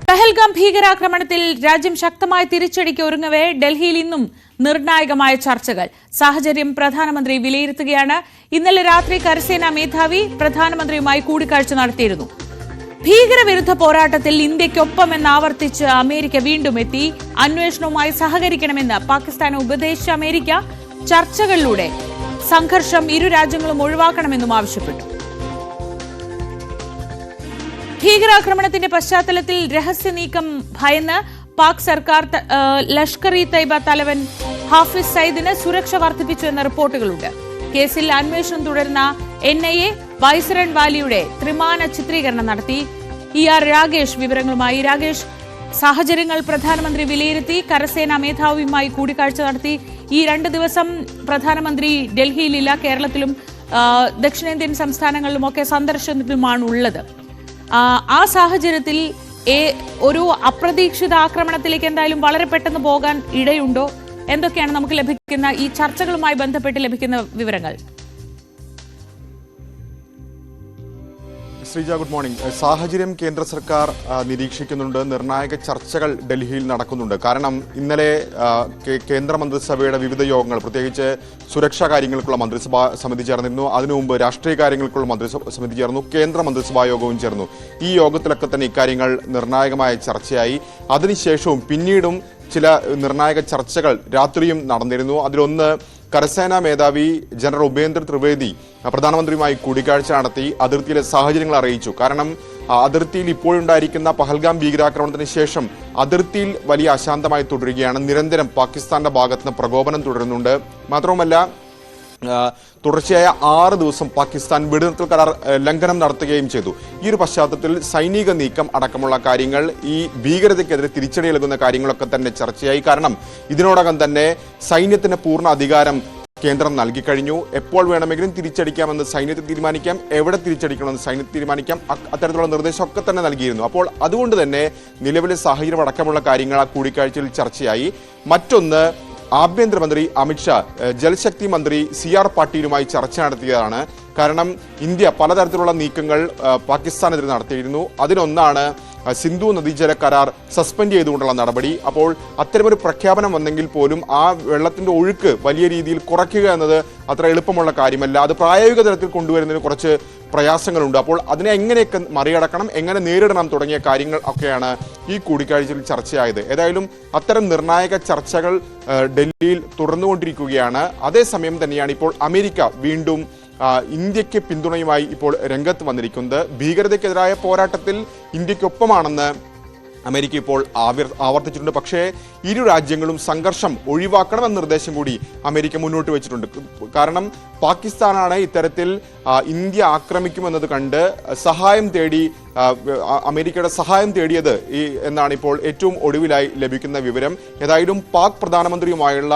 പഹൽഗാം ഭീകരാക്രമണത്തിൽ രാജ്യം ശക്തമായ തിരിച്ചടിക്ക് ഒരുങ്ങവേ ഡൽഹിയിൽ ഇന്നും നിർണായകമായ ചർച്ചകൾ. സാഹചര്യം പ്രധാനമന്ത്രി വിലയിരുത്തുകയാണ്. ഇന്നലെ രാത്രി കരസേനാ മേധാവി പ്രധാനമന്ത്രിയുമായി കൂടിക്കാഴ്ച നടത്തിയിരുന്നു. ഭീകരവിരുദ്ധ പോരാട്ടത്തിൽ ഇന്ത്യയ്ക്കൊപ്പമെന്ന് ആവർത്തിച്ച് അമേരിക്ക വീണ്ടും എത്തി. അന്വേഷണവുമായി സഹകരിക്കണമെന്ന് പാകിസ്ഥാനെ ഉപദേശിച്ച അമേരിക്ക ചർച്ചകളിലൂടെ സംഘർഷം ഇരു രാജ്യങ്ങളും ഒഴിവാക്കണമെന്നും ആവശ്യപ്പെട്ടു. ഭീകരാക്രമണത്തിന്റെ പശ്ചാത്തലത്തിൽ രഹസ്യ നീക്കം ഭയന്ന് പാക് സർക്കാർ ലഷ്കർ ഇ തൈബ തലവൻ ഹാഫിസ് സയ്യിദിന് സുരക്ഷ വർദ്ധിപ്പിച്ചു എന്ന റിപ്പോർട്ടുകളുണ്ട്. കേസിൽ അന്വേഷണം തുടരുന്ന NIA വൈസ്രൺ വാലിയുടെ ത്രിമാന ചിത്രീകരണം നടത്തി. ER രാഗേഷ് വിവരങ്ങളുമായി. രാഗേഷ്, സാഹചര്യങ്ങൾ പ്രധാനമന്ത്രി വിലയിരുത്തി. കരസേനാ മേധാവിയുമായി കൂടിക്കാഴ്ച നടത്തി. ഈ 2 ദിവസം പ്രധാനമന്ത്രി ഡൽഹിയിലില്ല. കേരളത്തിലും ദക്ഷിണേന്ത്യൻ സംസ്ഥാനങ്ങളിലുമൊക്കെ സന്ദർശനത്തിലുമാണ് ഉള്ളത്. ആ സാഹചര്യത്തിൽ ഒരു അപ്രതീക്ഷിത ആക്രമണത്തിലേക്ക് എന്തായാലും വളരെ പെട്ടെന്ന് പോകാൻ ഇടയുണ്ടോ? എന്തൊക്കെയാണ് നമുക്ക് ലഭിക്കുന്ന ഈ ചർച്ചകളുമായി ബന്ധപ്പെട്ട് ലഭിക്കുന്ന വിവരങ്ങൾ? Sreeja, good morning. സാഹചര്യം കേന്ദ്ര സർക്കാർ നിരീക്ഷിക്കുന്നുണ്ട്. നിർണായക ചർച്ചകൾ ഡൽഹിയിൽ നടക്കുന്നുണ്ട്. കാരണം ഇന്നലെ കേന്ദ്ര മന്ത്രിസഭയുടെ വിവിധ യോഗങ്ങൾ, പ്രത്യേകിച്ച് സുരക്ഷാ കാര്യങ്ങൾക്കുള്ള മന്ത്രിസഭാ സമിതി ചേർന്നിരുന്നു. അതിനു മുമ്പ് രാഷ്ട്രീയ കാര്യങ്ങൾക്കുള്ള മന്ത്രിസഭാ സമിതി ചേർന്നു. കേന്ദ്ര മന്ത്രിസഭാ യോഗവും ചേർന്നു. ഈ യോഗത്തിലൊക്കെ തന്നെ ഇക്കാര്യങ്ങൾ നിർണായകമായ ചർച്ചയായി. അതിനുശേഷവും പിന്നീടും ചില നിർണായക ചർച്ചകൾ രാത്രിയും നടന്നിരുന്നു. അതിലൊന്ന്, കരസേനാ മേധാവി ജനറൽ ഉപേന്ദ്ര ത്രിവേദി പ്രധാനമന്ത്രിയുമായി കൂടിക്കാഴ്ച നടത്തി അതിർത്തിയിലെ സാഹചര്യങ്ങൾ അറിയിച്ചു. കാരണം അതിർത്തിയിൽ ഇപ്പോഴുണ്ടായിരിക്കുന്ന പഹൽഗാം ഭീകരാക്രമണത്തിന് ശേഷം അതിർത്തിയിൽ വലിയ അശാന്തമായി തുടരുകയാണ്. നിരന്തരം പാകിസ്ഥാന്റെ ഭാഗത്തുനിന്ന് പ്രകോപനം തുടരുന്നുണ്ട്. മാത്രവുമല്ല, തുടർച്ചയായ 6 ദിവസം പാകിസ്ഥാൻ വെടിനിർത്തൽ കരാർ ലംഘനം നടത്തുകയും ചെയ്തു. ഈ ഒരു പശ്ചാത്തലത്തിൽ സൈനിക നീക്കം അടക്കമുള്ള കാര്യങ്ങൾ, ഈ ഭീകരതയ്ക്കെതിരെ തിരിച്ചടി നൽകുന്ന കാര്യങ്ങളൊക്കെ തന്നെ ചർച്ചയായി. കാരണം ഇതിനോടകം തന്നെ സൈന്യത്തിന് പൂർണ്ണ അധികാരം കേന്ദ്രം നൽകിക്കഴിഞ്ഞു. എപ്പോൾ വേണമെങ്കിലും തിരിച്ചടിക്കാമെന്ന് സൈന്യത്തെ തീരുമാനിക്കാം, എവിടെ തിരിച്ചടിക്കണമെന്ന് സൈന്യത്തെ തീരുമാനിക്കാം. അത്തരത്തിലുള്ള നിർദ്ദേശമൊക്കെ തന്നെ നൽകിയിരുന്നു. അപ്പോൾ അതുകൊണ്ട് തന്നെ നിലവിലെ സാഹചര്യം അടക്കമുള്ള കാര്യങ്ങൾ ആ കൂടിക്കാഴ്ചയിൽ ചർച്ചയായി. മറ്റൊന്ന്, ആഭ്യന്തരമന്ത്രി അമിത്ഷാ ജൽശക്തി മന്ത്രി CR പാട്ടീലുമായി ചർച്ച നടത്തിയതാണ്. കാരണം ഇന്ത്യ പലതരത്തിലുള്ള നീക്കങ്ങൾ പാകിസ്ഥാനെതിരെ നടത്തിയിരുന്നു. അതിലൊന്നാണ് സിന്ധു നദീജല കരാർ സസ്പെൻഡ് ചെയ്തുകൊണ്ടുള്ള നടപടി. അപ്പോൾ അത്തരമൊരു പ്രഖ്യാപനം വന്നെങ്കിൽ പോലും ആ വെള്ളത്തിന്റെ ഒഴുക്ക് വലിയ രീതിയിൽ കുറയ്ക്കുക എന്നത് അത്ര എളുപ്പമുള്ള കാര്യമല്ല. അത് പ്രായോഗിക തലത്തിൽ കൊണ്ടുവരുന്നതിന് കുറച്ച് പ്രയാസങ്ങളുണ്ട്. അപ്പോൾ അതിനെ എങ്ങനെയൊക്കെ മറികടക്കണം, എങ്ങനെ നേരിടണം തുടങ്ങിയ കാര്യങ്ങൾ ഒക്കെയാണ് ഈ കൂടിക്കാഴ്ചയിൽ ചർച്ചയായത്. ഏതായാലും അത്തരം നിർണായക ചർച്ചകൾ ഡൽഹിയിൽ തുടർന്നുകൊണ്ടിരിക്കുകയാണ്. അതേസമയം തന്നെയാണ് ഇപ്പോൾ അമേരിക്ക വീണ്ടും ഇന്ത്യക്ക് പിന്തുണയുമായി ഇപ്പോൾ രംഗത്ത് വന്നിരിക്കുന്നത്. ഭീകരതയ്ക്കെതിരായ പോരാട്ടത്തിൽ ഇന്ത്യക്കൊപ്പമാണെന്ന് അമേരിക്ക ഇപ്പോൾ ആവർത്തിച്ചിട്ടുണ്ട്. പക്ഷേ ഇരു രാജ്യങ്ങളും സംഘർഷം ഒഴിവാക്കണമെന്ന നിർദ്ദേശം കൂടി അമേരിക്ക മുന്നോട്ട് വെച്ചിട്ടുണ്ട്. കാരണം പാകിസ്ഥാനാണ് ഇത്തരത്തിൽ ഇന്ത്യ ആക്രമിക്കുമെന്നത് കണ്ട് സഹായം തേടി അമേരിക്കയുടെ സഹായം തേടിയത് എന്നാണ് ഇപ്പോൾ ഏറ്റവും ഒടുവിലായി ലഭിക്കുന്ന വിവരം. ഏതായാലും പാക് പ്രധാനമന്ത്രിയുമായുള്ള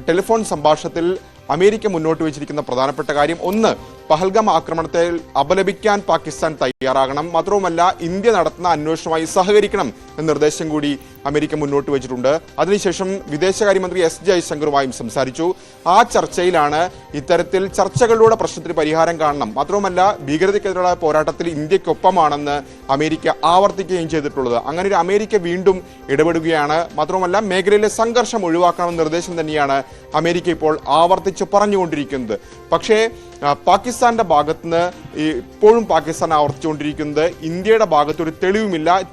ടെലിഫോൺ സംഭാഷണത്തിൽ അമേരിക്ക മുന്നോട്ട് വെച്ചിരിക്കുന്ന പ്രധാനപ്പെട്ട കാര്യം, ഒന്ന്, പഹൽഗാം ആക്രമണത്തെ അപലപിക്കാൻ പാകിസ്ഥാൻ തയ്യാറാകണം. മാത്രവുമല്ല, ഇന്ത്യ നടത്തുന്ന അന്വേഷണവുമായി സഹകരിക്കണം എന്ന നിർദ്ദേശം കൂടി അമേരിക്ക മുന്നോട്ട് വെച്ചിട്ടുണ്ട്. അതിനുശേഷം വിദേശകാര്യമന്ത്രി S ജയശങ്കറുമായും സംസാരിച്ചു. ആ ചർച്ചയിലാണ് ഇത്തരത്തിൽ ചർച്ചകളിലൂടെ പ്രശ്നത്തിന് പരിഹാരം കാണണം, മാത്രവുമല്ല ഭീകരതയ്ക്കെതിരായ പോരാട്ടത്തിൽ ഇന്ത്യക്കൊപ്പമാണെന്ന് അമേരിക്ക ആവർത്തിക്കുകയും ചെയ്തിട്ടുള്ളത്. അങ്ങനെ ഒരു അമേരിക്ക വീണ്ടും ഇടപെടുകയാണ്. മാത്രവുമല്ല, മേഖലയിലെ സംഘർഷം ഒഴിവാക്കണമെന്ന നിർദ്ദേശം തന്നെയാണ് അമേരിക്ക ഇപ്പോൾ ആവർത്തിച്ച് പറഞ്ഞുകൊണ്ടിരിക്കുന്നത്. പക്ഷേ പാകിസ്ഥാന്റെ ഭാഗത്തുനിന്ന് ഇപ്പോഴും പാകിസ്ഥാൻ ആവർത്തിച്ചുകൊണ്ടിരിക്കുന്നത് ഇന്ത്യയുടെ ഭാഗത്തൊരു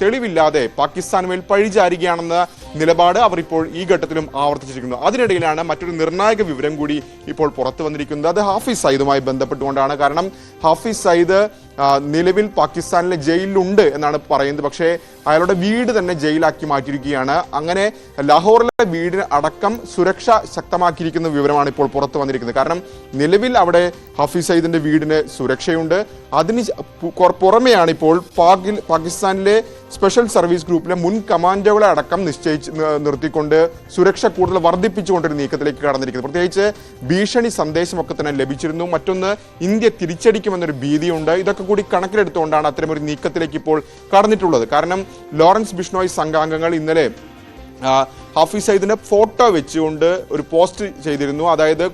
തെളിവില്ലാതെ പാകിസ്ഥാന് മേൽ പഴിചാരുകയാണെന്ന നിലപാട് അവർ ഇപ്പോൾ ഈ ഘട്ടത്തിലും ആവർത്തിച്ചിരിക്കുന്നു. അതിനിടയിലാണ് മറ്റൊരു നിർണായക വിവരം കൂടി ഇപ്പോൾ പുറത്തു വന്നിരിക്കുന്നത്. അത് ഹാഫിസ് സയ്യിദുമായി ബന്ധപ്പെട്ടുകൊണ്ടാണ്. കാരണം ഹാഫിസ് സയ്യിദ് നിലവിൽ പാകിസ്ഥാനിലെ ജയിലിലുണ്ട് എന്നാണ് പറയുന്നത്. പക്ഷേ അയാളുടെ വീട് തന്നെ ജയിലാക്കി മാറ്റിയിരിക്കുകയാണ്. അങ്ങനെ ലാഹോറിലെ വീടിന് അടക്കം സുരക്ഷ ശക്തമാക്കിയിരിക്കുന്ന വിവരമാണ് ഇപ്പോൾ പുറത്തു വന്നിരിക്കുന്നത്. കാരണം നിലവിൽ അവിടെ ഹാഫിസ് സയ്യിദിന്റെ വീടിന് സുരക്ഷയുണ്ട്. അതിന് പുറമെയാണ് ഇപ്പോൾ പാകിസ്ഥാനിലെ സ്പെഷ്യൽ സർവീസ് ഗ്രൂപ്പിലെ മുൻ കമാൻഡോകളെ അടക്കം നിർത്തിക്കൊണ്ട് സുരക്ഷ കൂടുതൽ വർദ്ധിപ്പിച്ചുകൊണ്ടൊരു നീക്കത്തിലേക്ക് കടന്നിരിക്കുന്നത്. പ്രത്യേകിച്ച് ഭീഷണി സന്ദേശമൊക്കെ തന്നെ ലഭിച്ചിരുന്നു. മറ്റൊന്ന്, ഇന്ത്യ തിരിച്ചടിക്കുമെന്നൊരു ഭീതിയുണ്ട്. ഇതൊക്കെ കൂടി കണക്കിലെടുത്തുകൊണ്ടാണ് അത്തരമൊരു നീക്കത്തിലേക്ക് ഇപ്പോൾ കടന്നിട്ടുള്ളത്. കാരണം ലോറൻസ് ബിഷ്ണോയ് സംഘാംഗങ്ങൾ ഇന്നലെ ഹാഫിസ് സയ്യിദിനെ ഫോട്ടോ വെച്ചുകൊണ്ട് ഒരു പോസ്റ്റ് ചെയ്തിരുന്നു. അതായത്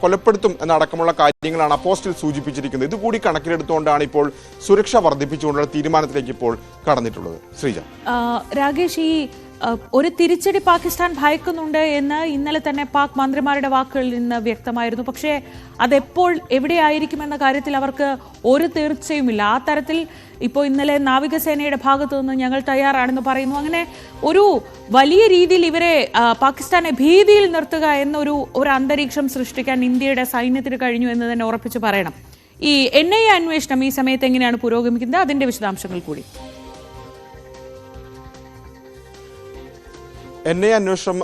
കൊലപ്പെടുത്തും എന്നടക്കമുള്ള കാര്യങ്ങളാണ് ആ പോസ്റ്റിൽ സൂചിപ്പിച്ചിരിക്കുന്നത്. ഇതുകൂടി കണക്കിലെടുത്തുകൊണ്ടാണ് ഇപ്പോൾ സുരക്ഷ വർദ്ധിപ്പിച്ചുകൊണ്ടുള്ള തീരുമാനത്തിലേക്ക് ഇപ്പോൾ കടന്നിട്ടുള്ളത്. ശ്രീജ, രാകേഷ്, ഈ ഒരു തിരിച്ചടി പാകിസ്ഥാൻ ഭയക്കുന്നുണ്ട് എന്ന് ഇന്നലെ തന്നെ പാക് മന്ത്രിമാരുടെ വാക്കുകളിൽ നിന്ന് വ്യക്തമായിരുന്നു. പക്ഷേ അതെപ്പോൾ എവിടെയായിരിക്കുമെന്ന കാര്യത്തിൽ അവർക്ക് ഒരു തീർച്ചയുമില്ല. ആ തരത്തിൽ ഇപ്പോൾ ഇന്നലെ നാവികസേനയുടെ ഭാഗത്തു നിന്ന് ഞങ്ങൾ തയ്യാറാണെന്ന് പറയുന്നു. അങ്ങനെ ഒരു വലിയ രീതിയിൽ ഇവരെ പാകിസ്ഥാനെ ഭീതിയിൽ നിർത്തുക എന്നൊരു അന്തരീക്ഷം സൃഷ്ടിക്കാൻ ഇന്ത്യയുടെ സൈന്യത്തിന് കഴിഞ്ഞു എന്ന് തന്നെ ഉറപ്പിച്ച് പറയണം. ഈ NIA അന്വേഷണം ഈ സമയത്ത് എങ്ങനെയാണ് പുരോഗമിക്കുന്നത്? അതിന്റെ വിശദാംശങ്ങൾ കൂടി. NIA അന്വേഷണം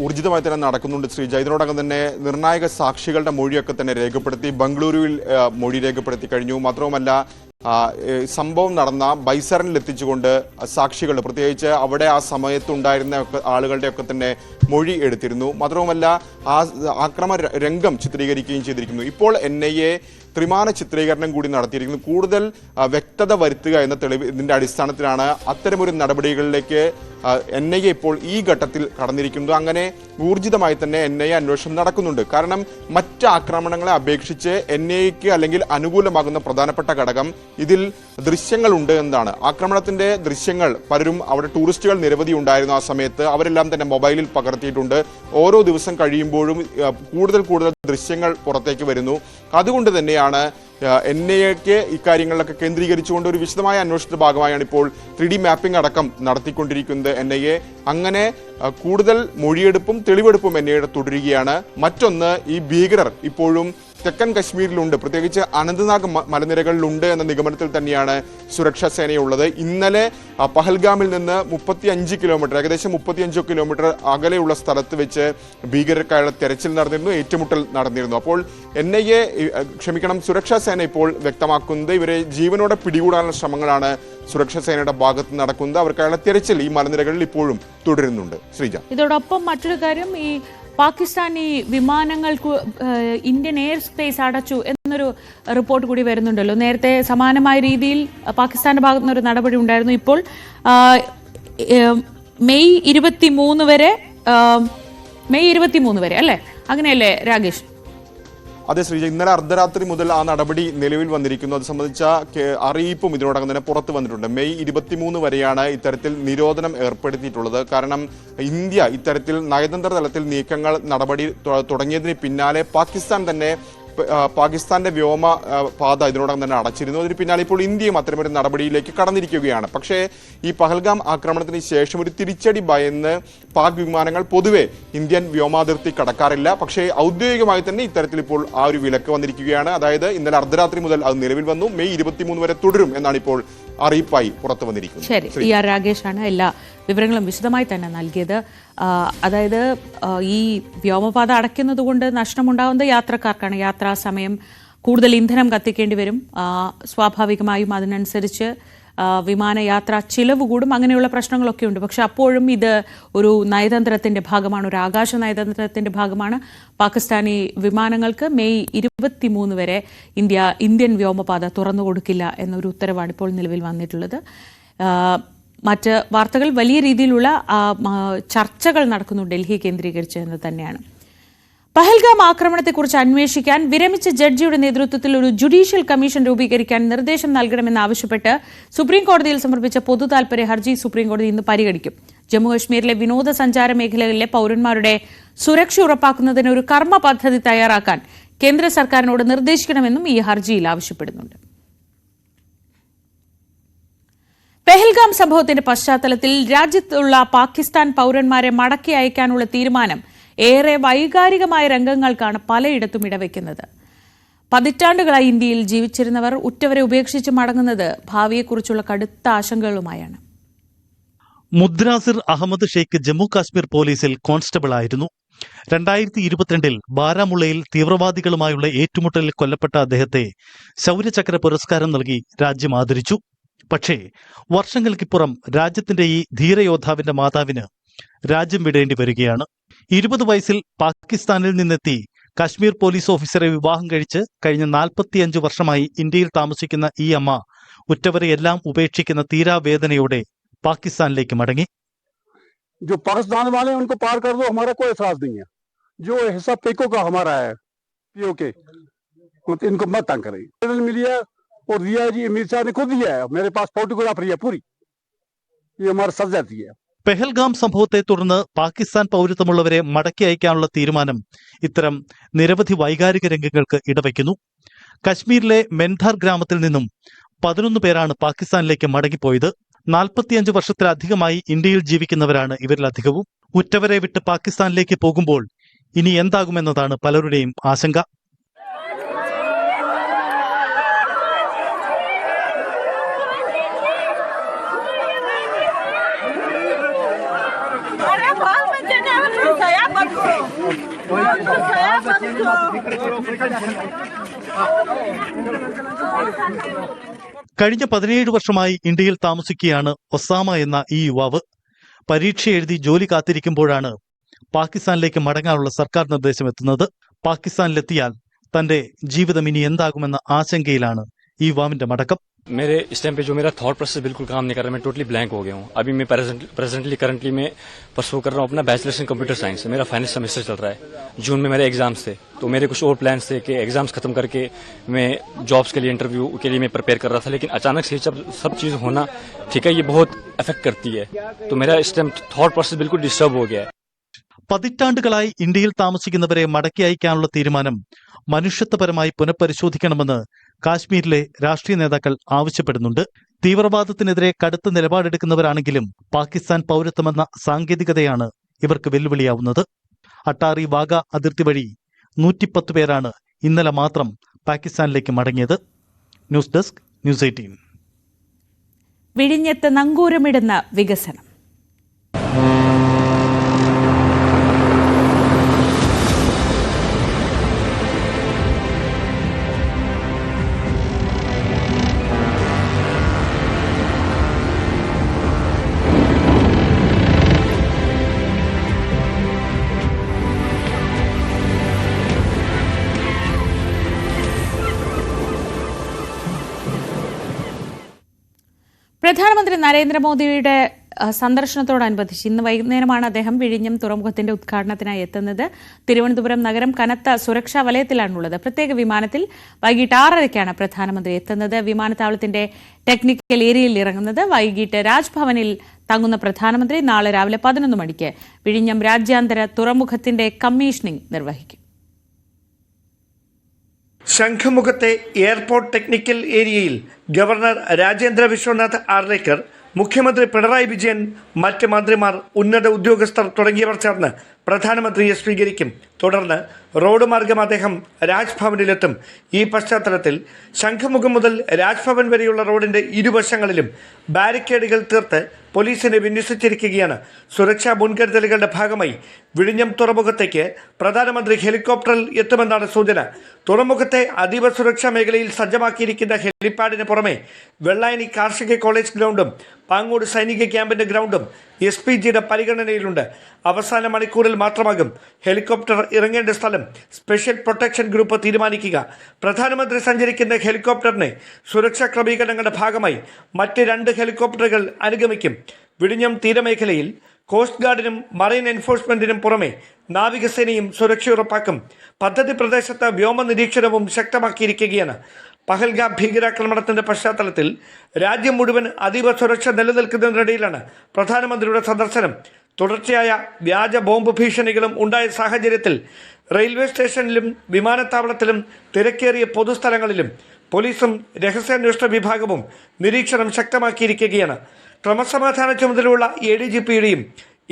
ഊർജിതമായി തന്നെ നടക്കുന്നുണ്ട് ശ്രീജ. ഇതിനോടകം തന്നെ നിർണായക സാക്ഷികളുടെ മൊഴിയൊക്കെ തന്നെ രേഖപ്പെടുത്തി. ബംഗളൂരുവിൽ മൊഴി രേഖപ്പെടുത്തി കഴിഞ്ഞു. മാത്രവുമല്ല, സംഭവം നടന്ന ബൈസറിൽ എത്തിച്ചുകൊണ്ട് സാക്ഷികൾ, പ്രത്യേകിച്ച് അവിടെ ആ സമയത്തുണ്ടായിരുന്ന ആളുകളുടെയൊക്കെ തന്നെ മൊഴി എടുത്തിരുന്നു. മാത്രവുമല്ല, ആ ആക്രമണ രംഗം ചിത്രീകരിക്കുകയും ചെയ്തിരിക്കുന്നു. ഇപ്പോൾ NIA ത്രിമാന ചിത്രീകരണം കൂടി നടത്തിയിരിക്കുന്നു. കൂടുതൽ വ്യക്തത വരുത്തുക എന്ന ഇതിന്റെ അടിസ്ഥാനത്തിലാണ് അത്തരമൊരു നടപടികളിലേക്ക് NIA ഇപ്പോൾ ഈ ഘട്ടത്തിൽ കടന്നിരിക്കുന്നത്. അങ്ങനെ ഊർജിതമായി തന്നെ NIA അന്വേഷണം നടക്കുന്നുണ്ട്. കാരണം മറ്റ് ആക്രമണങ്ങളെ അപേക്ഷിച്ച് NIAക്ക് അല്ലെങ്കിൽ അനുകൂലമാകുന്ന പ്രധാനപ്പെട്ട ഘടകം ഇതിൽ ദൃശ്യങ്ങളുണ്ട് എന്നതാണ്. ആക്രമണത്തിന്റെ ദൃശ്യങ്ങൾ പലരും, അവിടെ ടൂറിസ്റ്റുകൾ നിരവധി ഉണ്ടായിരുന്നു ആ സമയത്ത്, അവരെല്ലാം തന്നെ മൊബൈലിൽ പകർത്തിയിട്ടുണ്ട്. ഓരോ ദിവസം കഴിയുമ്പോഴും കൂടുതൽ ദൃശ്യങ്ങൾ പുറത്തേക്ക് വരുന്നു. അതുകൊണ്ട് തന്നെയാണ് NIAക്ക് ഇക്കാര്യങ്ങളിലൊക്കെ കേന്ദ്രീകരിച്ചുകൊണ്ട് ഒരു വിശദമായ അന്വേഷണത്തിന്റെ ഭാഗമായാണ് ഇപ്പോൾ 3D മാപ്പിംഗ് അടക്കം നടത്തിക്കൊണ്ടിരിക്കുന്നത് NIA. അങ്ങനെ കൂടുതൽ മൊഴിയെടുപ്പും തെളിവെടുപ്പും NIAയുടെ തുടരുകയാണ്. മറ്റൊന്ന്, ഈ ഭീകരർ ഇപ്പോഴും തെക്കൻ കശ്മീരിലുണ്ട്, പ്രത്യേകിച്ച് അനന്ത്നാഗ് മലനിരകളിലുണ്ട് എന്ന നിഗമനത്തിൽ തന്നെയാണ് സുരക്ഷാ സേനയുള്ളത്. ഇന്നലെ പഹൽഗാമിൽ നിന്ന് 35 കിലോമീറ്റർ, ഏകദേശം 35 കിലോമീറ്റർ അകലെയുള്ള സ്ഥലത്ത് വെച്ച് ഭീകരർക്കായുള്ള തെരച്ചിൽ നടന്നിരുന്നു, ഏറ്റുമുട്ടൽ നടന്നിരുന്നു. അപ്പോൾ സുരക്ഷാ സേന ഇപ്പോൾ വ്യക്തമാക്കുന്നത് ഇവരെ ജീവനോടെ പിടികൂടാനുള്ള ശ്രമങ്ങളാണ് സുരക്ഷാ സേനയുടെ ഭാഗത്ത് നടക്കുന്നത്. അവർക്കായുള്ള തെരച്ചിൽ ഈ മലനിരകളിൽ ഇപ്പോഴും തുടരുന്നുണ്ട്. ശ്രീജ, ഇതോടൊപ്പം മറ്റൊരു കാര്യം, ഈ പാകിസ്ഥാനി വിമാനങ്ങൾക്ക് ഇന്ത്യൻ എയർ സ്പേസ് അടച്ചു എന്നൊരു റിപ്പോർട്ട് കൂടി വരുന്നുണ്ടല്ലോ. നേരത്തെ സമാനമായ രീതിയിൽ പാകിസ്ഥാന്റെ ഭാഗത്തു നിന്നൊരു നടപടി ഉണ്ടായിരുന്നു. ഇപ്പോൾ മെയ് 23 വരെ അല്ലേ? അങ്ങനെയല്ലേ രാകേഷ്? അതെ ശ്രീജ, ഇന്നലെ അർദ്ധരാത്രി മുതൽ ആ നടപടി നിലവിൽ വന്നിരിക്കുന്നു. അത് സംബന്ധിച്ച അറിയിപ്പും ഇതിനോടകം തന്നെ പുറത്തു വന്നിട്ടുണ്ട്. മെയ് 23 വരെയാണ് ഇത്തരത്തിൽ നിരോധനം ഏർപ്പെടുത്തിയിട്ടുള്ളത്. കാരണം ഇന്ത്യ ഇത്തരത്തിൽ നയതന്ത്ര തലത്തിൽ നീക്കങ്ങൾ നടപടി തുടങ്ങിയതിന് പിന്നാലെ പാകിസ്ഥാന്റെ വ്യോമ പാത ഇതിനോടകം തന്നെ അടച്ചിരുന്നു. അതിന് പിന്നാലെ ഇപ്പോൾ ഇന്ത്യയും അത്തരമൊരു നടപടിയിലേക്ക് കടന്നിരിക്കുകയാണ്. പക്ഷേ ഈ പഹൽഗാം ആക്രമണത്തിന് ശേഷം ഒരു തിരിച്ചടി ഭയന്ന് പാക് വിമാനങ്ങൾ പൊതുവെ ഇന്ത്യൻ വ്യോമാതിർത്തി കടക്കാറില്ല. പക്ഷേ ഔദ്യോഗികമായി തന്നെ ഇത്തരത്തിൽ ഇപ്പോൾ ആ ഒരു വിലക്ക് വന്നിരിക്കുകയാണ്. അതായത് ഇന്നലെ അർദ്ധരാത്രി മുതൽ അത് നിലവിൽ വന്നു. മെയ് 23 വരെ തുടരും എന്നാണ് ഇപ്പോൾ അറിയിപ്പായി പുറത്തു വന്നിരിക്കുന്നത്. ശരി, TR രാകേഷാണ് എല്ലാ വിവരങ്ങളും വിശദമായി തന്നെ നൽകിയത്. അതായത് ഈ വ്യോമപാത അടയ്ക്കുന്നത് കൊണ്ട് നഷ്ടമുണ്ടാകുന്നത് യാത്രക്കാർക്കാണ്. യാത്രാ സമയം, കൂടുതൽ ഇന്ധനം കത്തിക്കേണ്ടി വരും. സ്വാഭാവികമായും അതിനനുസരിച്ച് വിമാനയാത്രാ ചിലവ് കൂടും. അങ്ങനെയുള്ള പ്രശ്നങ്ങളൊക്കെ ഉണ്ട്. പക്ഷെ അപ്പോഴും ഇത് ഒരു നയതന്ത്രത്തിന്റെ ഭാഗമാണ്, ഒരു ആകാശ നയതന്ത്രത്തിന്റെ ഭാഗമാണ്. പാകിസ്ഥാനി വിമാനങ്ങൾക്ക് മെയ് 23 വരെ ഇന്ത്യൻ വ്യോമപാത തുറന്നു കൊടുക്കില്ല എന്നൊരു ഉത്തരവാണ് ഇപ്പോൾ നിലവിൽ വന്നിട്ടുള്ളത്. മറ്റ് വാർത്തകൾ, വലിയ രീതിയിലുള്ള ചർച്ചകൾ നടക്കുന്നു ഡൽഹി കേന്ദ്രീകരിച്ച് എന്ന് തന്നെയാണ്. പഹൽഗാം ആക്രമണത്തെക്കുറിച്ച് അന്വേഷിക്കാൻ വിരമിച്ച ജഡ്ജിയുടെ നേതൃത്വത്തിൽ ഒരു ജുഡീഷ്യൽ കമ്മീഷൻ രൂപീകരിക്കാൻ നിർദ്ദേശം നൽകണമെന്നാവശ്യപ്പെട്ട് സുപ്രീം കോടതിയിൽ സമർപ്പിച്ച പൊതുതാൽപര്യ ഹർജി സുപ്രീം കോടതി ഇന്ന് പരിഗണിക്കും. ജമ്മുകശ്മീരിലെ വിനോദസഞ്ചാര മേഖലകളിലെ പൌരന്മാരുടെ സുരക്ഷ ഉറപ്പാക്കുന്നതിന് ഒരു കർമ്മ പദ്ധതി തയ്യാറാക്കാൻ കേന്ദ്ര സർക്കാരിനോട് നിർദ്ദേശിക്കണമെന്നും ഈ ഹർജിയിൽ ആവശ്യപ്പെടുന്നുണ്ട്. പെഹൽഗാം സംഭവത്തിന്റെ പശ്ചാത്തലത്തിൽ രാജ്യത്തുള്ള പാകിസ്ഥാൻ പൌരന്മാരെ മടക്കി അയക്കാനുള്ള തീരുമാനം ഏറെ വൈകാരികമായ രംഗങ്ങൾക്കാണ് പലയിടത്തും ഇടവെക്കുന്നത്. പതിറ്റാണ്ടുകളായി ഇന്ത്യയിൽ ജീവിച്ചിരുന്നവർ ഉറ്റവരെ ഉപേക്ഷിച്ച് മടങ്ങുന്നത് ഭാവിയെക്കുറിച്ചുള്ള കടുത്ത ആശങ്കകളുമായാണ്. മുദ്രാസിർ അഹമ്മദ് ഷെയ്ഖ് ജമ്മു കാശ്മീർ പോലീസിൽ കോൺസ്റ്റബിൾ ആയിരുന്നു. 2022 ബാരാമുള്ളയിൽ തീവ്രവാദികളുമായുള്ള ഏറ്റുമുട്ടലിൽ കൊല്ലപ്പെട്ട അദ്ദേഹത്തെ ശൗര്യചക്ര പുരസ്കാരം നൽകി രാജ്യം ആദരിച്ചു. പക്ഷേ വർഷങ്ങൾക്കിപ്പുറം രാജ്യത്തിന്റെ ഈ ധീരയോദ്ധാവിന്റെ മാതാവിന് രാജ്യം വിടേണ്ടി വരികയാണ്. 20 വയസ്സിൽ പാകിസ്ഥാനിൽ നിന്നെത്തി കാശ്മീർ പോലീസ് ഓഫീസറെ വിവാഹം കഴിച്ച് കഴിഞ്ഞ 45 വർഷമായി ഇന്ത്യയിൽ താമസിക്കുന്ന ഈ അമ്മ ഉറ്റവരെയെല്ലാം ഉപേക്ഷിക്കുന്ന തീരാവേദനയോടെ പാകിസ്ഥാനിലേക്ക് മടങ്ങി. जो पाकिस्तान वाले हैं उनको पार कर दो, हमारा कोई एतराज नहीं है। जो हिस्सा पीको का हमारा है, पीओके, इनको मत तंग करें। मिली है और दिया जी अमीर शाह ने खुद दिया है, मेरे पास फोटोग्राफरी है पूरी, ये हमारा सज जाती है। പെഹൽഗാം സംഭവത്തെ തുടർന്ന് പാകിസ്ഥാൻ പൗരത്വമുള്ളവരെ മടക്കി അയക്കാനുള്ള തീരുമാനം ഇത്തരം നിരവധി വൈകാരിക രംഗങ്ങൾക്ക് ഇടവയ്ക്കുന്നു. കശ്മീരിലെ മെൻധാർ ഗ്രാമത്തിൽ നിന്നും 11 പേരാണ് പാകിസ്ഥാനിലേക്ക് മടങ്ങിപ്പോയത്. 45 വർഷത്തിലധികമായി ഇന്ത്യയിൽ ജീവിക്കുന്നവരാണ് ഇവരിലധികവും. ഉറ്റവരെ വിട്ട് പാകിസ്ഥാനിലേക്ക് പോകുമ്പോൾ ഇനി എന്താകുമെന്നതാണ് പലരുടെയും ആശങ്ക. കഴിഞ്ഞ 17 വർഷമായി ഇന്ത്യയിൽ താമസിക്കുകയാണ് ഒസാമ എന്ന ഈ യുവാവ്. പരീക്ഷ എഴുതി ജോലി കാത്തിരിക്കുമ്പോഴാണ് പാകിസ്ഥാനിലേക്ക് മടങ്ങാനുള്ള സർക്കാർ നിർദ്ദേശം എത്തുന്നത്. പാകിസ്ഥാനിലെത്തിയാൽ തന്റെ ജീവിതം ഇനി എന്താകുമെന്ന ആശങ്കയിലാണ് ഈ യുവാവിന്റെ മടക്കം. मेरे इस टाइम पे जो मेरा थॉट प्रोसेस बिल्कुल काम नहीं कर रहा, मैं टोटली ब्लैंक हो गया हूँ. अभी मैं करंटली मैं परसू कर रहा हूँ अपना बैचलर्स इन कंप्यूटर साइंस. मेरा फाइनल सेमेस्टर चल रहा है. जून में मेरे एग्जाम्स थे, तो मेरे कुछ और प्लान्स थे कि एग्जाम्स खत्म करके मैं जॉब्स के लिए इंटरव्यू के लिए मैं प्रिपेयर कर रहा था. लेकिन अचानक से सब चीज होना, ठीक है, ये बहुत अफेक्ट करती है. तो मेरा इस टाइम थॉट प्रोसेस बिल्कुल डिस्टर्ब हो गया है. പതിറ്റാണ്ടുകളായി ഇന്ത്യയിൽ താമസിക്കുന്നവരെ മടക്കി അയക്കാനുള്ള തീരുമാനം മനുഷ്യത്വപരമായി പുനഃപരിശോധിക്കണമെന്ന് കാശ്മീരിലെ രാഷ്ട്രീയ നേതാക്കൾ ആവശ്യപ്പെടുന്നുണ്ട്. തീവ്രവാദത്തിനെതിരെ കടുത്ത നിലപാടെടുക്കുന്നവരാണെങ്കിലും പാകിസ്ഥാൻ പൗരത്വമെന്ന സാങ്കേതികതയാണ് ഇവർക്ക് വെല്ലുവിളിയാവുന്നത്. അട്ടാറി വാഗ അതിർത്തി വഴി 110 പേരാണ് ഇന്നലെ മാത്രം പാകിസ്ഥാനിലേക്ക് മടങ്ങിയത്. News desk, news 18. വിഴിഞ്ഞത്ത് നങ്കൂരമിടുന്ന വികസനം. പ്രധാനമന്ത്രി നരേന്ദ്രമോദിയുടെ സന്ദർശനത്തോടനുബന്ധിച്ച് ഇന്ന് വൈകുന്നേരമാണ് അദ്ദേഹം വിഴിഞ്ഞം തുറമുഖത്തിന്റെ ഉദ്ഘാടനത്തിനായി എത്തുന്നത്. തിരുവനന്തപുരം നഗരം കനത്ത സുരക്ഷാ വലയത്തിലാണുള്ളത്. പ്രത്യേക വിമാനത്തിൽ വൈകിട്ട് 6:30ക്കാണ് പ്രധാനമന്ത്രി എത്തുന്നത്. വിമാനത്താവളത്തിന്റെ ടെക്നിക്കൽ ഏരിയയിൽ ഇറങ്ങുന്നത്. വൈകിട്ട് രാജ്ഭവനിൽ തങ്ങുന്ന പ്രധാനമന്ത്രി നാളെ രാവിലെ 11 മണിക്ക് വിഴിഞ്ഞം രാജ്യാന്തര തുറമുഖത്തിന്റെ കമ്മീഷനിംഗ് നിർവഹിക്കും. ശംഖുമുഖത്തെ എയർപോർട്ട് ടെക്നിക്കൽ ഏരിയയിൽ ഗവർണർ രാജേന്ദ്ര വിശ്വനാഥ് ആർലേക്കർ, മുഖ്യമന്ത്രി പിണറായി വിജയൻ, മറ്റ് മന്ത്രിമാർ, ഉന്നത ഉദ്യോഗസ്ഥർ തുടങ്ങിയവർ ചേർന്ന് പ്രധാനമന്ത്രിയെ സ്വീകരിക്കും. തുടർന്ന് റോഡ് മാർഗം അദ്ദേഹം രാജ്ഭവനിലെത്തും. ഈ പശ്ചാത്തലത്തിൽ ശംഖുമുഖം മുതൽ രാജ്ഭവൻ വരെയുള്ള റോഡിന്റെ ഇരുവശങ്ങളിലും ബാരിക്കേഡുകൾ തീർത്ത് പോലീസിനെ വിന്യസിച്ചിരിക്കുകയാണ്. സുരക്ഷാ മുൻകരുതലുകളുടെ ഭാഗമായി വിഴിഞ്ഞം തുറമുഖത്തേക്ക് പ്രധാനമന്ത്രി ഹെലികോപ്റ്ററിൽ എത്തുമെന്നാണ് സൂചന. തുറമുഖത്തെ അതീവ സുരക്ഷാ മേഖലയിൽ സജ്ജമാക്കിയിരിക്കുന്ന ഹെലിപാഡിന് പുറമെ വെള്ളായണി കാർഷിക കോളേജ് ഗ്രൗണ്ടും പാങ്ങോട് സൈനിക ക്യാമ്പിന്റെ ഗ്രൗണ്ടും SPGയുടെ പരിഗണനയിലുണ്ട്. അവസാന മണിക്കൂറിൽ മാത്രമാകും ഹെലികോപ്റ്റർ ഇറങ്ങേണ്ട സ്ഥലം സ്പെഷ്യൽ പ്രൊട്ടക്ഷൻ ഗ്രൂപ്പ് തീരുമാനിക്കുക. പ്രധാനമന്ത്രി സഞ്ചരിക്കുന്ന ഹെലികോപ്റ്ററിനെ സുരക്ഷാ ക്രമീകരണങ്ങളുടെ ഭാഗമായി മറ്റ് 2 ഹെലികോപ്റ്ററുകൾ അനുഗമിക്കും. വിഴിഞ്ഞം തീരമേഖലയിൽ കോസ്റ്റ് ഗാർഡിനും മറൈൻ എൻഫോഴ്സ്മെന്റിനും പുറമെ നാവികസേനയും സുരക്ഷ ഉറപ്പാക്കും. പദ്ധതി പ്രദേശത്ത് വ്യോമ നിരീക്ഷണവും ശക്തമാക്കിയിരിക്കുകയാണ്. പഹൽഗാം ഭീകരാക്രമണത്തിന്റെ പശ്ചാത്തലത്തിൽ രാജ്യം മുഴുവൻ അതീവ സുരക്ഷ നിലനിൽക്കുന്നതിനിടയിലാണ് പ്രധാനമന്ത്രിയുടെ സന്ദർശനം. തുടർച്ചയായ വ്യാജ ബോംബ് ഭീഷണികളും ഉണ്ടായ സാഹചര്യത്തിൽ റെയിൽവേ സ്റ്റേഷനിലും വിമാനത്താവളത്തിലും തിരക്കേറിയ പൊതുസ്ഥലങ്ങളിലും പോലീസും രഹസ്യാന്വേഷണ വിഭാഗവും നിരീക്ഷണം ശക്തമാക്കിയിരിക്കുകയാണ്. ക്രമസമാധാന ചുമതലയുള്ള ADGPയുടെയും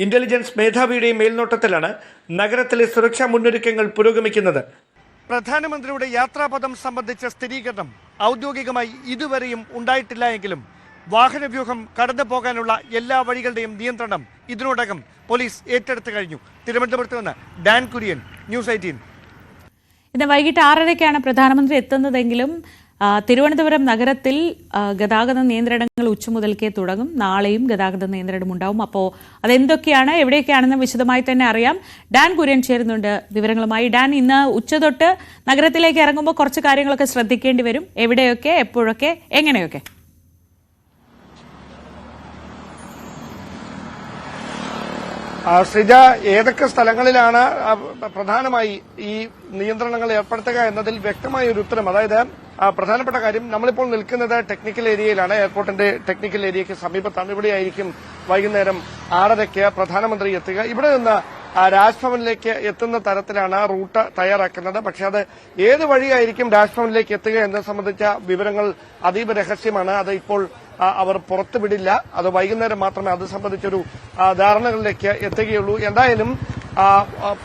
ഇന്റലിജൻസ് മേധാവിയുടെയും മേൽനോട്ടത്തിലാണ് നഗരത്തിലെ സുരക്ഷാ മുന്നൊരുക്കങ്ങൾ പുരോഗമിക്കുന്നത്. പ്രധാനമന്ത്രിയുടെ യാത്രാപഥം സംബന്ധിച്ച സ്ഥിരീകരണം ഔദ്യോഗികമായി ഇതുവരെയും ഉണ്ടായിട്ടില്ല എങ്കിലും വാഹനവ്യൂഹം കടന്നു പോകാനുള്ള എല്ലാ വഴികളുടെയും നിയന്ത്രണം ഇതിനോടകം പോലീസ് ഏറ്റെടുത്തു കഴിഞ്ഞു. തിരുവനന്തപുരത്ത് നിന്ന് ഡാൻ കുര്യൻ, ന്യൂസ് 18. ഇന്ന് വൈകിട്ട് 6:30ക്കാണ് പ്രധാനമന്ത്രി എത്തുന്നതെങ്കിലും തിരുവനന്തപുരം നഗരത്തിൽ ഗതാഗത നിയന്ത്രണങ്ങൾ ഉച്ചമുതൽക്കേ തുടങ്ങും. നാളെയും ഗതാഗത നിയന്ത്രണം ഉണ്ടാവും. അപ്പോൾ അതെന്തൊക്കെയാണ്, എവിടെയൊക്കെയാണെന്ന് വിശദമായി തന്നെ അറിയാം. ഡാൻ കുര്യൻ ചേരുന്നുണ്ട് വിവരങ്ങളുമായി. ഡാൻ, ഇന്ന് ഉച്ചതൊട്ട് നഗരത്തിലേക്ക് ഇറങ്ങുമ്പോൾ കുറച്ച് കാര്യങ്ങളൊക്കെ ശ്രദ്ധിക്കേണ്ടി വരും. എവിടെയൊക്കെ, എപ്പോഴൊക്കെ, എങ്ങനെയൊക്കെ? ശ്രീജ, ഏതൊക്കെ സ്ഥലങ്ങളിലാണ് പ്രധാനമായി ഈ നിയന്ത്രണങ്ങൾ ഏർപ്പെടുത്തുക എന്നതിൽ വ്യക്തമായ ഒരു ഉത്തരം, അതായത് പ്രധാനപ്പെട്ട കാര്യം, നമ്മളിപ്പോൾ നിൽക്കുന്നത് ടെക്നിക്കൽ ഏരിയയിലാണ്, എയർപോർട്ടിന്റെ ടെക്നിക്കൽ ഏരിയയ്ക്ക് സമീപത്താണ്. ഇവിടെയായിരിക്കും വൈകുന്നേരം 6:30 പ്രധാനമന്ത്രി എത്തുക. ഇവിടെ നിന്ന് രാജ്ഭവനിലേക്ക് എത്തുന്ന തരത്തിലാണ് റൂട്ട് തയ്യാറാക്കുന്നത്. പക്ഷെ അത് ഏത് വഴിയായിരിക്കും രാജ്ഭവനിലേക്ക് എത്തുക എന്നത് സംബന്ധിച്ച വിവരങ്ങൾ അതീവ രഹസ്യമാണ്. അത് ഇപ്പോൾ അവർ പുറത്തുവിടില്ല. അത് വൈകുന്നേരം മാത്രമേ അത് സംബന്ധിച്ചൊരു ധാരണകളിലേക്ക് എത്തുകയുള്ളൂ. എന്തായാലും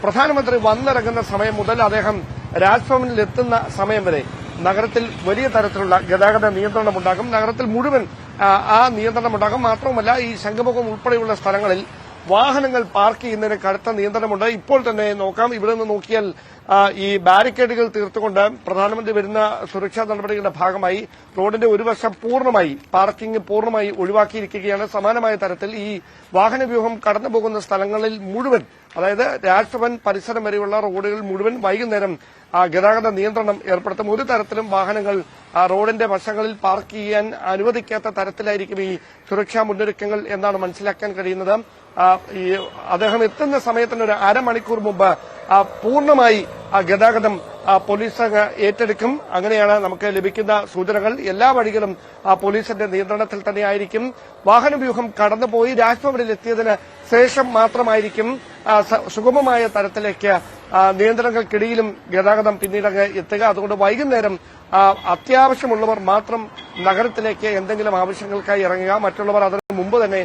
പ്രധാനമന്ത്രി വന്നിറങ്ങുന്ന സമയം മുതൽ അദ്ദേഹം രാജ്ഭവനിൽ എത്തുന്ന സമയം വരെ നഗരത്തിൽ വലിയ തരത്തിലുള്ള ഗതാഗത നിയന്ത്രണമുണ്ടാകും. നഗരത്തിൽ മുഴുവൻ ആ നിയന്ത്രണമുണ്ടാകും. മാത്രവുമല്ല, ഈ ശംഖുമുഖം ഉൾപ്പെടെയുള്ള സ്ഥലങ്ങളിൽ വാഹനങ്ങൾ പാർക്ക് ചെയ്യുന്നതിന് കടുത്ത നിയന്ത്രണമുണ്ട്. ഇപ്പോൾ തന്നെ നോക്കാം, ഇവിടെ നിന്ന് നോക്കിയാൽ ഈ ബാരിക്കേഡുകൾ തീർത്തുകൊണ്ട് പ്രധാനമന്ത്രി വരുന്ന സുരക്ഷാ നടപടികളുടെ ഭാഗമായി റോഡിന്റെ ഒരു വശം പൂർണ്ണമായി പാർക്കിംഗ് പൂർണ്ണമായി ഒഴിവാക്കിയിരിക്കുകയാണ്. സമാനമായ തരത്തിൽ ഈ വാഹനവ്യൂഹം കടന്നുപോകുന്ന സ്ഥലങ്ങളിൽ മുഴുവൻ, അതായത് രാജ്ഭവൻ പരിസരം വരെയുള്ള റോഡുകൾ മുഴുവൻ വൈകുന്നേരം ഗതാഗത നിയന്ത്രണം ഏർപ്പെടുത്തും. ഒരു തരത്തിലും വാഹനങ്ങൾ റോഡിന്റെ വശങ്ങളിൽ പാർക്ക് ചെയ്യാൻ അനുവദിക്കാത്ത തരത്തിലായിരിക്കും ഈ സുരക്ഷാ മുന്നൊരുക്കങ്ങൾ എന്നാണ് മനസ്സിലാക്കാൻ കഴിയുന്നത്. ഈ അദ്ദേഹം എത്തുന്ന സമയത്തിന് ഒരു അരമണിക്കൂർ മുമ്പ് പൂർണ്ണമായി ഗതാഗതം പോലീസ് ഏറ്റെടുക്കും. അങ്ങനെയാണ് നമുക്ക് ലഭിക്കുന്ന സൂചനകൾ. എല്ലാ വഴികളും പോലീസിന്റെ നിയന്ത്രണത്തിൽ തന്നെയായിരിക്കും. വാഹനവ്യൂഹം കടന്നുപോയി രാജ്ഭവനിൽ എത്തിയതിന് ശേഷം മാത്രമായിരിക്കും സുഗമമായ തരത്തിലേക്ക് നിയന്ത്രണങ്ങൾക്കിടയിലും ഗതാഗതം പിന്നീട് എത്തുക. അതുകൊണ്ട് വൈകുന്നേരം അത്യാവശ്യമുള്ളവർ മാത്രം നഗരത്തിലേക്ക് എന്തെങ്കിലും ആവശ്യങ്ങൾക്കായി ഇറങ്ങുക. മറ്റുള്ളവർ അതിന് മുമ്പ് തന്നെ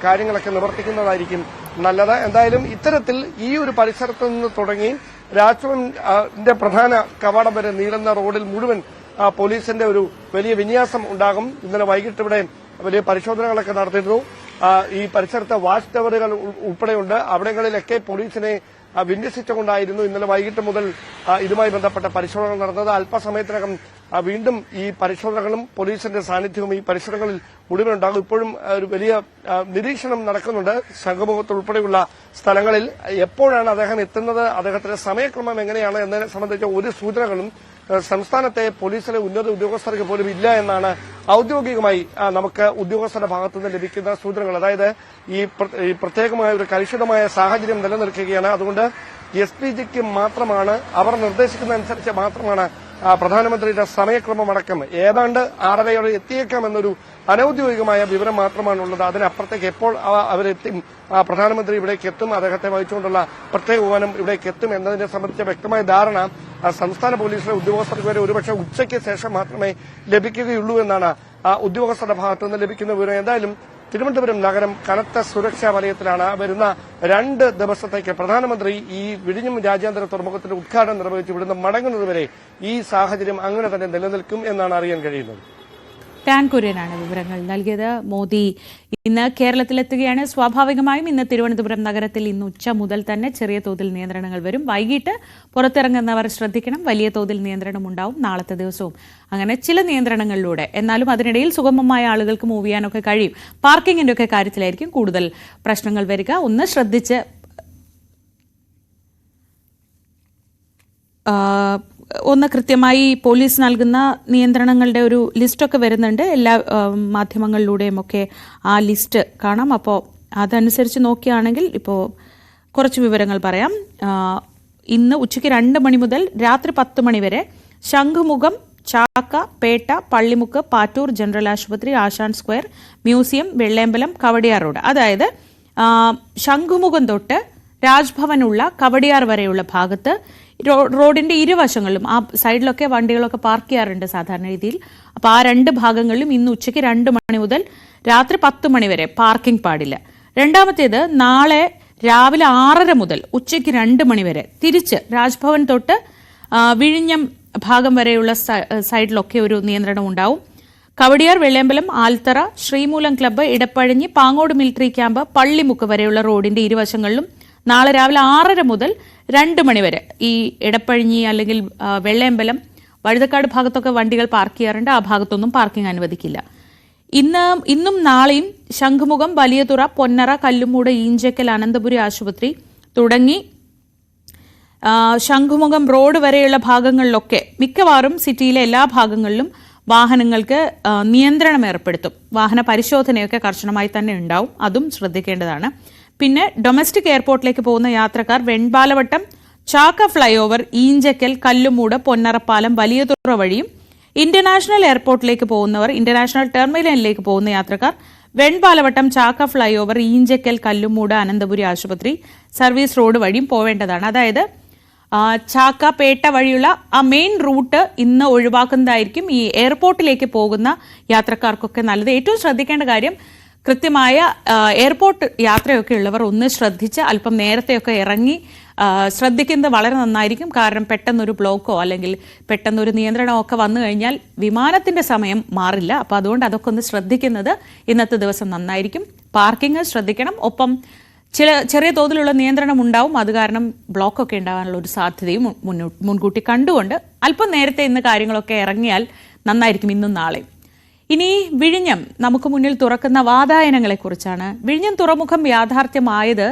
കാര്യങ്ങളൊക്കെ നിവർത്തിക്കുന്നതായിരിക്കും നല്ലത്. എന്തായാലും ഇത്തരത്തിൽ ഈ ഒരു പരിസരത്ത് നിന്ന് തുടങ്ങി രാജ്ഭവന്റെ പ്രധാന കവാടം വരെ നീളുന്ന റോഡിൽ മുഴുവൻ പോലീസിന്റെ ഒരു വലിയ വിന്യാസം ഉണ്ടാകും. ഇന്നലെ വൈകിട്ട് ഇവിടെ വലിയ പരിശോധനകളൊക്കെ നടത്തിയിരുന്നു. ഈ പരിസരത്ത് വാച്ച് ടവറുകൾ ഉൾപ്പെടെയുണ്ട്. അവിടങ്ങളിലൊക്കെ പോലീസിനെ വിന്യസിച്ചുകൊണ്ടായിരുന്നു ഇന്നലെ വൈകിട്ട് മുതൽ ഇതുമായി ബന്ധപ്പെട്ട പരിശോധനകൾ നടന്നത്. അല്പസമയത്തിനകം വീണ്ടും ഈ പരിശോധനകളും പോലീസിന്റെ സാന്നിധ്യവും ഈ പരിസരങ്ങളിൽ മുഴുവൻ ഉണ്ടാകും. ഇപ്പോഴും ഒരു വലിയ നിരീക്ഷണം നടക്കുന്നുണ്ട് ശംഖുമുഖത്ത് ഉൾപ്പെടെയുള്ള സ്ഥലങ്ങളിൽ. എപ്പോഴാണ് അദ്ദേഹം എത്തുന്നത്, അദ്ദേഹത്തിന്റെ സമയക്രമം എങ്ങനെയാണ് എന്നതിനെ സംബന്ധിച്ച ഒരു സൂചനകളും സംസ്ഥാനത്തെ പോലീസിലെ ഉന്നത ഉദ്യോഗസ്ഥർക്ക് പോലും ഇല്ല എന്നാണ് ഔദ്യോഗികമായി നമുക്ക് ഉദ്യോഗസ്ഥരുടെ ഭാഗത്തുനിന്ന് ലഭിക്കുന്ന സൂചനകൾ. അതായത് ഈ പ്രത്യേകമായ ഒരു കലുഷിതമായ സാഹചര്യം നിലനിൽക്കുകയാണ്. അതുകൊണ്ട് SPGക്ക് മാത്രമാണ്, അവർ നിർദ്ദേശിക്കുന്നതനുസരിച്ച് മാത്രമാണ് പ്രധാനമന്ത്രിയുടെ സമയക്രമമടക്കം ഏതാണ്ട് 6:30 എത്തിയേക്കാമെന്നൊരു അനൌദ്യോഗികമായ വിവരം മാത്രമാണുള്ളത്. അതിനപ്പുറത്തേക്ക് എപ്പോൾ അവരെത്തും, പ്രധാനമന്ത്രി ഇവിടേക്ക് എത്തും, അദ്ദേഹത്തെ വഹിച്ചുകൊണ്ടുള്ള പ്രത്യേക വിമാനം ഇവിടേക്ക് എത്തും എന്നതിനെ സംബന്ധിച്ച വ്യക്തമായ ധാരണ സംസ്ഥാന പോലീസിലെ ഉദ്യോഗസ്ഥർക്ക് വരെ ഒരുപക്ഷെ ഉച്ചയ്ക്ക് ശേഷം മാത്രമേ ലഭിക്കുകയുള്ളൂ എന്നാണ് ഉദ്യോഗസ്ഥരുടെ ഭാഗത്തുനിന്ന് ലഭിക്കുന്ന വിവരം. എന്തായാലും തിരുവനന്തപുരം നഗരം കനത്ത സുരക്ഷാ വലയത്തിലാണ്. വരുന്ന 2 ദിവസത്തേക്ക് പ്രധാനമന്ത്രി ഈ വിഴിഞ്ഞം രാജ്യാന്തര തുറമുഖത്തിന്റെ ഉദ്ഘാടനം നിർവഹിച്ച് ഇവിടുന്ന് മടങ്ങുന്നതുവരെ ഈ സാഹചര്യം അങ്ങനെ തന്നെ നിലനിൽക്കും എന്നാണ് അറിയാൻ കഴിയുന്നത്. ടാൻ കുര്യനാണ് വിവരങ്ങൾ നൽകിയത്. മോദി ഇന്ന് കേരളത്തിലെത്തുകയാണ്. സ്വാഭാവികമായും ഇന്ന് തിരുവനന്തപുരം നഗരത്തിൽ ഇന്ന് ഉച്ച മുതൽ തന്നെ ചെറിയ തോതിൽ നിയന്ത്രണങ്ങൾ വരും. വൈകിട്ട് പുറത്തിറങ്ങുന്നവർ ശ്രദ്ധിക്കണം, വലിയ തോതിൽ നിയന്ത്രണം ഉണ്ടാവും നാളത്തെ ദിവസവും. അങ്ങനെ ചില നിയന്ത്രണങ്ങളിലൂടെ, എന്നാലും അതിനിടയിൽ സുഗമമായ ആളുകൾക്ക് മൂവ് ചെയ്യാനൊക്കെ കഴിയും. പാർക്കിങ്ങിന്റെ ഒക്കെ കാര്യത്തിലായിരിക്കും കൂടുതൽ പ്രശ്നങ്ങൾ വരിക. ഒന്ന് ശ്രദ്ധിച്ച് ഒന്ന് കൃത്യമായി പോലീസ് നൽകുന്ന നിയന്ത്രണങ്ങളുടെ ഒരു ലിസ്റ്റൊക്കെ വരുന്നുണ്ട്. എല്ലാ മാധ്യമങ്ങളിലൂടെയും ഒക്കെ ആ ലിസ്റ്റ് കാണാം. അപ്പോൾ അതനുസരിച്ച് നോക്കുകയാണെങ്കിൽ ഇപ്പോൾ കുറച്ച് വിവരങ്ങൾ പറയാം. ഇന്ന് ഉച്ചയ്ക്ക് 2 മണി മുതൽ രാത്രി 10 മണി വരെ ശംഖുമുഖം, ചാക്ക, പേട്ട, പള്ളിമുക്ക്, പാറ്റൂർ ജനറൽ ആശുപത്രി, Asan square, museum, Vellayambalam, Kowdiar road, അതായത് ശംഖുമുഖം തൊട്ട് രാജ്ഭവനുള്ള കവടിയാർ വരെയുള്ള ഭാഗത്ത് റോഡിന്റെ ഇരുവശങ്ങളിലും ആ സൈഡിലൊക്കെ വണ്ടികളൊക്കെ പാർക്ക് ചെയ്യാറുണ്ട് സാധാരണ രീതിയിൽ. അപ്പോൾ ആ 2 ഭാഗങ്ങളിലും ഇന്ന് ഉച്ചയ്ക്ക് 2 മണി മുതൽ രാത്രി 10 മണി വരെ പാർക്കിംഗ് പാടില്ല. രണ്ടാമത്തേത് നാളെ രാവിലെ 6:30 മുതൽ ഉച്ചയ്ക്ക് 2 മണി വരെ തിരിച്ച് രാജ്ഭവൻ തൊട്ട് വിഴിഞ്ഞം ഭാഗം വരെയുള്ള സൈഡിലൊക്കെ ഒരു നിയന്ത്രണം ഉണ്ടാവും. Kowdiar, Vellayambalam, Althara, Sreemoolam club, Edappazhanji, Pangode military camp, Pallimukku വരെയുള്ള റോഡിന്റെ ഇരുവശങ്ങളിലും നാളെ രാവിലെ 6:30 മുതൽ 2 മണി വരെ ഈ ഇടപ്പഴിഞ്ഞി അല്ലെങ്കിൽ വെള്ളയമ്പലം, വഴുതക്കാട് ഭാഗത്തൊക്കെ വണ്ടികൾ പാർക്ക് ചെയ്യാറുണ്ട്. ആ ഭാഗത്തൊന്നും പാർക്കിംഗ് അനുവദിക്കില്ല. ഇന്നും നാളെയും ശംഖുമുഖം, വലിയതുറ, പൊന്നറ, കല്ലുമൂട്, ഈഞ്ചക്കൽ, അനന്തപുരി ആശുപത്രി തുടങ്ങി ശംഖുമുഖം റോഡ് വരെയുള്ള ഭാഗങ്ങളിലൊക്കെ മിക്കവാറും സിറ്റിയിലെ എല്ലാ ഭാഗങ്ങളിലും വാഹനങ്ങൾക്ക് നിയന്ത്രണം ഏർപ്പെടുത്തും. വാഹന പരിശോധനയൊക്കെ കർശനമായി തന്നെ ഉണ്ടാവും. അതും ശ്രദ്ധിക്കേണ്ടതാണ്. പിന്നെ ഡൊമസ്റ്റിക് എയർപോർട്ടിലേക്ക് പോകുന്ന യാത്രക്കാർ വെൺപാലവട്ടം, ചാക്ക ഫ്ലൈ ഓവർ, ഈഞ്ചക്കൽ, കല്ലുമൂട്, പൊന്നറപ്പാലം, വലിയതുറ വഴിയും ഇന്റർനാഷണൽ എയർപോർട്ടിലേക്ക് പോകുന്നവർ, ഇന്റർനാഷണൽ ടെർമിനലിലേക്ക് പോകുന്ന യാത്രക്കാർ വെൺപാലവട്ടം, ചാക്ക ഫ്ലൈ ഓവർ, ഈഞ്ചക്കൽ, കല്ലുമൂട്, അനന്തപുരി ആശുപത്രി, സർവീസ് റോഡ് വഴിയും പോവേണ്ടതാണ്. അതായത് ചാക്ക, പേട്ട വഴിയുള്ള ആ മെയിൻ റൂട്ട് ഇന്ന് ഒഴിവാക്കുന്നതായിരിക്കും ഈ എയർപോർട്ടിലേക്ക് പോകുന്ന യാത്രക്കാർക്കൊക്കെ നല്ലത്. ഏറ്റവും ശ്രദ്ധിക്കേണ്ട കാര്യം, കൃത്യമായ എയർപോർട്ട് യാത്രയൊക്കെ ഉള്ളവർ ഒന്ന് ശ്രദ്ധിച്ച് അല്പം നേരത്തെയൊക്കെ ഇറങ്ങി ശ്രദ്ധിക്കുന്നത് വളരെ നന്നായിരിക്കും. കാരണം പെട്ടെന്നൊരു ബ്ലോക്കോ അല്ലെങ്കിൽ പെട്ടെന്നൊരു നിയന്ത്രണമോ ഒക്കെ വന്നു കഴിഞ്ഞാൽ വിമാനത്തിന്റെ സമയം മാറില്ല. അപ്പോൾ അതുകൊണ്ട് അതൊക്കെ ഒന്ന് ശ്രദ്ധിക്കുന്നത് ഇന്നത്തെ ദിവസം നന്നായിരിക്കും. പാർക്കിംഗ് ശ്രദ്ധിക്കണം. ഒപ്പം ചെറിയ തോതിലുള്ള നിയന്ത്രണം ഉണ്ടാവും. അത് കാരണം ബ്ലോക്കൊക്കെ ഉണ്ടാകാനുള്ള ഒരു സാധ്യതയും മുൻകൂട്ടി കണ്ടുകൊണ്ട് അല്പം നേരത്തെ ഇന്ന് കാര്യങ്ങളൊക്കെ ഇറങ്ങിയാൽ നന്നായിരിക്കും ഇന്നും നാളെയും. ഇനി വിഴിഞ്ഞം നമുക്ക് മുന്നിൽ തുറക്കുന്ന വാതായനങ്ങളെക്കുറിച്ചാണ്. വിഴിഞ്ഞം തുറമുഖം യാഥാർത്ഥ്യമായത്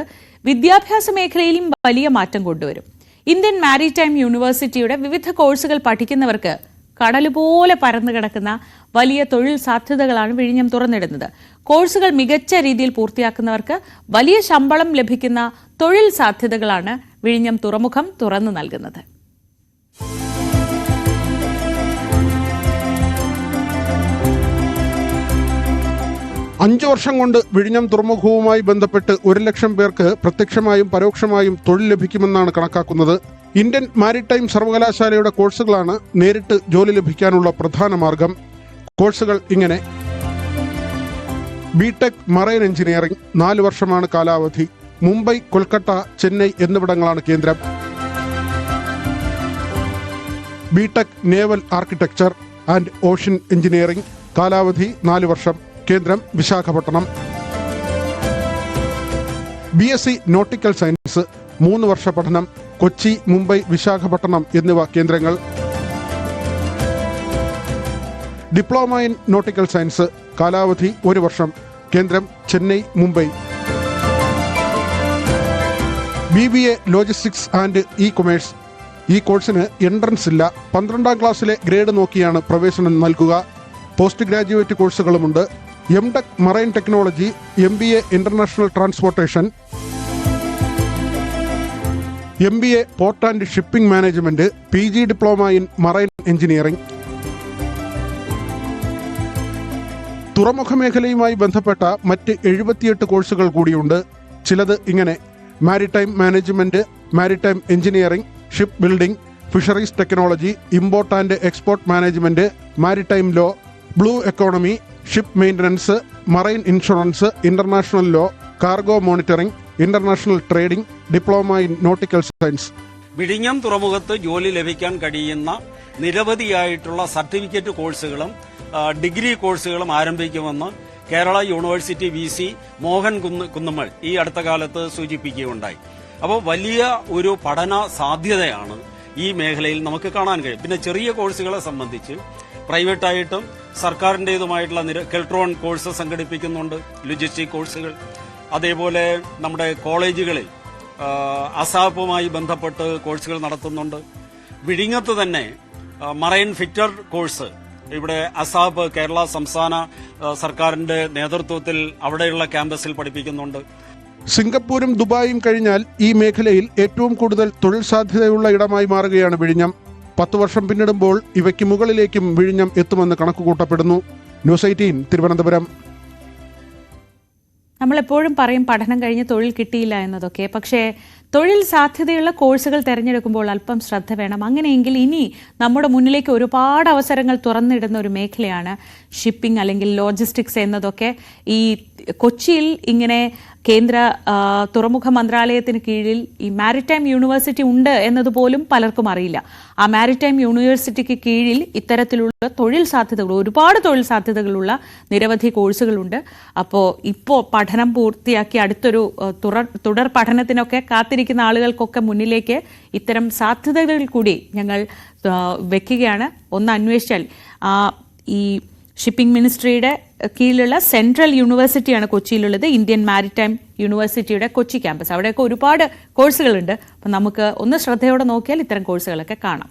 വിദ്യാഭ്യാസ മേഖലയിലും വലിയ മാറ്റം കൊണ്ടുവരും. ഇന്ത്യൻ മാരിടൈം യൂണിവേഴ്സിറ്റിയുടെ വിവിധ കോഴ്സുകൾ പഠിക്കുന്നവർക്ക് കടലുപോലെ പരന്നു കിടക്കുന്ന വലിയ തൊഴിൽ സാധ്യതകളാണ് വിഴിഞ്ഞം തുറന്നിടുന്നത്. കോഴ്സുകൾ മികച്ച രീതിയിൽ പൂർത്തിയാക്കുന്നവർക്ക് വലിയ ശമ്പളം ലഭിക്കുന്ന തൊഴിൽ സാധ്യതകളാണ് വിഴിഞ്ഞം തുറമുഖം തുറന്നു നൽകുന്നത്. അഞ്ചു വർഷം കൊണ്ട് വിഴിഞ്ഞം തുറമുഖവുമായി ബന്ധപ്പെട്ട് 1 ലക്ഷം പേർക്ക് പ്രത്യക്ഷമായും പരോക്ഷമായും തൊഴിൽ ലഭിക്കുമെന്നാണ് കണക്കാക്കുന്നത്. ഇന്ത്യൻ മാരിടൈം സർവകലാശാലയുടെ കോഴ്സുകളാണ് നേരിട്ട് ജോലി ലഭിക്കാനുള്ള പ്രധാന മാർഗം. കോഴ്സുകൾ ഇങ്ങനെ: ബിടെക് മറൈൻ എഞ്ചിനീയറിംഗ് 4 വർഷമാണ് കാലാവധി. മുംബൈ, കൊൽക്കത്ത, ചെന്നൈ എന്നിവിടങ്ങളാണ് കേന്ദ്രം. BTech naval architecture and ocean engineering, കാലാവധി 4 വർഷം, കേന്ദ്രം വിശാഖപട്ടണം. BSc നോട്ടിക്കൽ സയൻസ് 3 വർഷ പഠനം, കൊച്ചി, മുംബൈ, വിശാഖപട്ടണം എന്നിവ കേന്ദ്രങ്ങൾ. ഡിപ്ലോമ ഇൻ നോട്ടിക്കൽ സയൻസ്, കാലാവധി 1 വർഷം, കേന്ദ്രം Chennai, Mumbai. BBA logistics and e-commerce, ഈ കോഴ്സിന് എൻട്രൻസ് ഇല്ല. 12ാം ക്ലാസ്സിലെ ഗ്രേഡ് നോക്കിയാണ് പ്രവേശനം നൽകുക. Post graduate കോഴ്സുകളുമുണ്ട്. MTech marine technology, MBA international transportation, MBA port and shipping management, PG diploma in marine engineering. തുറമുഖ മേഖലയുമായി ബന്ധപ്പെട്ട മറ്റ് 78 കോഴ്സുകൾ കൂടിയുണ്ട്. ചിലത് ഇങ്ങനെ: maritime management, maritime engineering, ship building, fisheries technology, import and export management, maritime law, blue economy, ship maintenance, marine insurance, international law, cargo monitoring, international trading, diploma in nautical science. വിഴിഞ്ഞം തുറമുഖത്ത് ജോലി ലഭിക്കാൻ കഴിയുന്ന നിരവധിയായിട്ടുള്ള സർട്ടിഫിക്കറ്റ് കോഴ്സുകളും degree കോഴ്സുകളും ആരംഭിക്കുമെന്ന് Kerala university VC Mohan Kunnummal ഈ അടുത്ത കാലത്ത് സൂചിപ്പിക്കുകയുണ്ടായി. അപ്പോൾ വലിയ ഒരു പഠന സാധ്യതയാണ് ഈ മേഖലയിൽ നമുക്ക് കാണാൻ കഴിയും. പിന്നെ ചെറിയ കോഴ്സുകളെ സംബന്ധിച്ച് പ്രൈവറ്റായിട്ടും സർക്കാരിൻ്റെതുമായിട്ടുള്ള കെൽട്രോൺ കോഴ്സ് സംഘടിപ്പിക്കുന്നുണ്ട്, ലോജിസ്റ്റിക് കോഴ്സുകൾ. അതേപോലെ നമ്മുടെ കോളേജുകളിൽ അസാപ്പുമായി ബന്ധപ്പെട്ട് കോഴ്സുകൾ നടത്തുന്നുണ്ട്. വിഴിഞ്ഞത്ത് തന്നെ മറൈൻ ഫിറ്റർ കോഴ്സ് ഇവിടെ അസാപ്പ് കേരള സംസ്ഥാന സർക്കാരിന്റെ നേതൃത്വത്തിൽ അവിടെയുള്ള ക്യാമ്പസിൽ പഠിപ്പിക്കുന്നുണ്ട്. സിംഗപ്പൂരും ദുബായും കഴിഞ്ഞാൽ ഈ മേഖലയിൽ ഏറ്റവും കൂടുതൽ തൊഴിൽ സാധ്യതയുള്ള ഇടമായി മാറുകയാണ് വിഴിഞ്ഞം. 10 വർഷം പിന്നിടുമ്പോൾ ഇവയ്ക്ക് മുകളിലേക്കും വിഴിഞ്ഞം എത്തുമെന്ന് കണക്കുകൂട്ടപ്പെടുന്നു. ന്യൂസ് 18 തിരുവനന്തപുരം. നമ്മളെപ്പോഴും പറയും പഠനം കഴിഞ്ഞ് തൊഴിൽ കിട്ടിയില്ല എന്നതൊക്കെ. പക്ഷേ തൊഴിൽ സാധ്യതയുള്ള കോഴ്സുകൾ തിരഞ്ഞെടുക്കുമ്പോൾ അല്പം ശ്രദ്ധ വേണം. അങ്ങനെയെങ്കിൽ ഇനി നമ്മുടെ മുന്നിലേക്ക് ഒരുപാട് അവസരങ്ങൾ തുറന്നിടുന്ന ഒരു മേഖലയാണ് ഷിപ്പിംഗ് അല്ലെങ്കിൽ ലോജിസ്റ്റിക്സ് എന്നതൊക്കെ. ഈ കൊച്ചിയിൽ ഇങ്ങനെ കേന്ദ്ര തുറമുഖ മന്ത്രാലയത്തിന് കീഴിൽ ഈ മാരിടൈം യൂണിവേഴ്സിറ്റി ഉണ്ട് എന്നതുപോലും പലർക്കും അറിയില്ല. ആ മാരിടൈം യൂണിവേഴ്സിറ്റിക്ക് കീഴിൽ ഇത്തരത്തിലുള്ള തൊഴിൽ സാധ്യതകൾ, ഒരുപാട് തൊഴിൽ സാധ്യതകളുള്ള നിരവധി കോഴ്സുകളുണ്ട്. അപ്പോൾ ഇപ്പോൾ പഠനം പൂർത്തിയാക്കി അടുത്തൊരു തുടർ പഠനത്തിനൊക്കെ കാത്തിരിക്കുന്ന ആളുകൾക്കൊക്കെ മുന്നിലേക്ക് ഇത്തരം സാധ്യതകൾ കൂടി ഞങ്ങൾ വെക്കുകയാണ്. ഒന്ന് അന്വേഷിച്ചാൽ ഈ ഷിപ്പിംഗ് മിനിസ്ട്രിയുടെ കീഴിലുള്ള സെൻട്രൽ യൂണിവേഴ്സിറ്റിയാണ് കൊച്ചിയിലുള്ളത്, ഇന്ത്യൻ മാരിടൈം യൂണിവേഴ്സിറ്റിയുടെ കൊച്ചി ക്യാമ്പസ്. അവിടെയൊക്കെ ഒരുപാട് കോഴ്സുകളുണ്ട്. അപ്പം നമുക്ക് ഒന്ന് ശ്രദ്ധയോടെ നോക്കിയാൽ ഇത്തരം കോഴ്സുകളൊക്കെ കാണാം.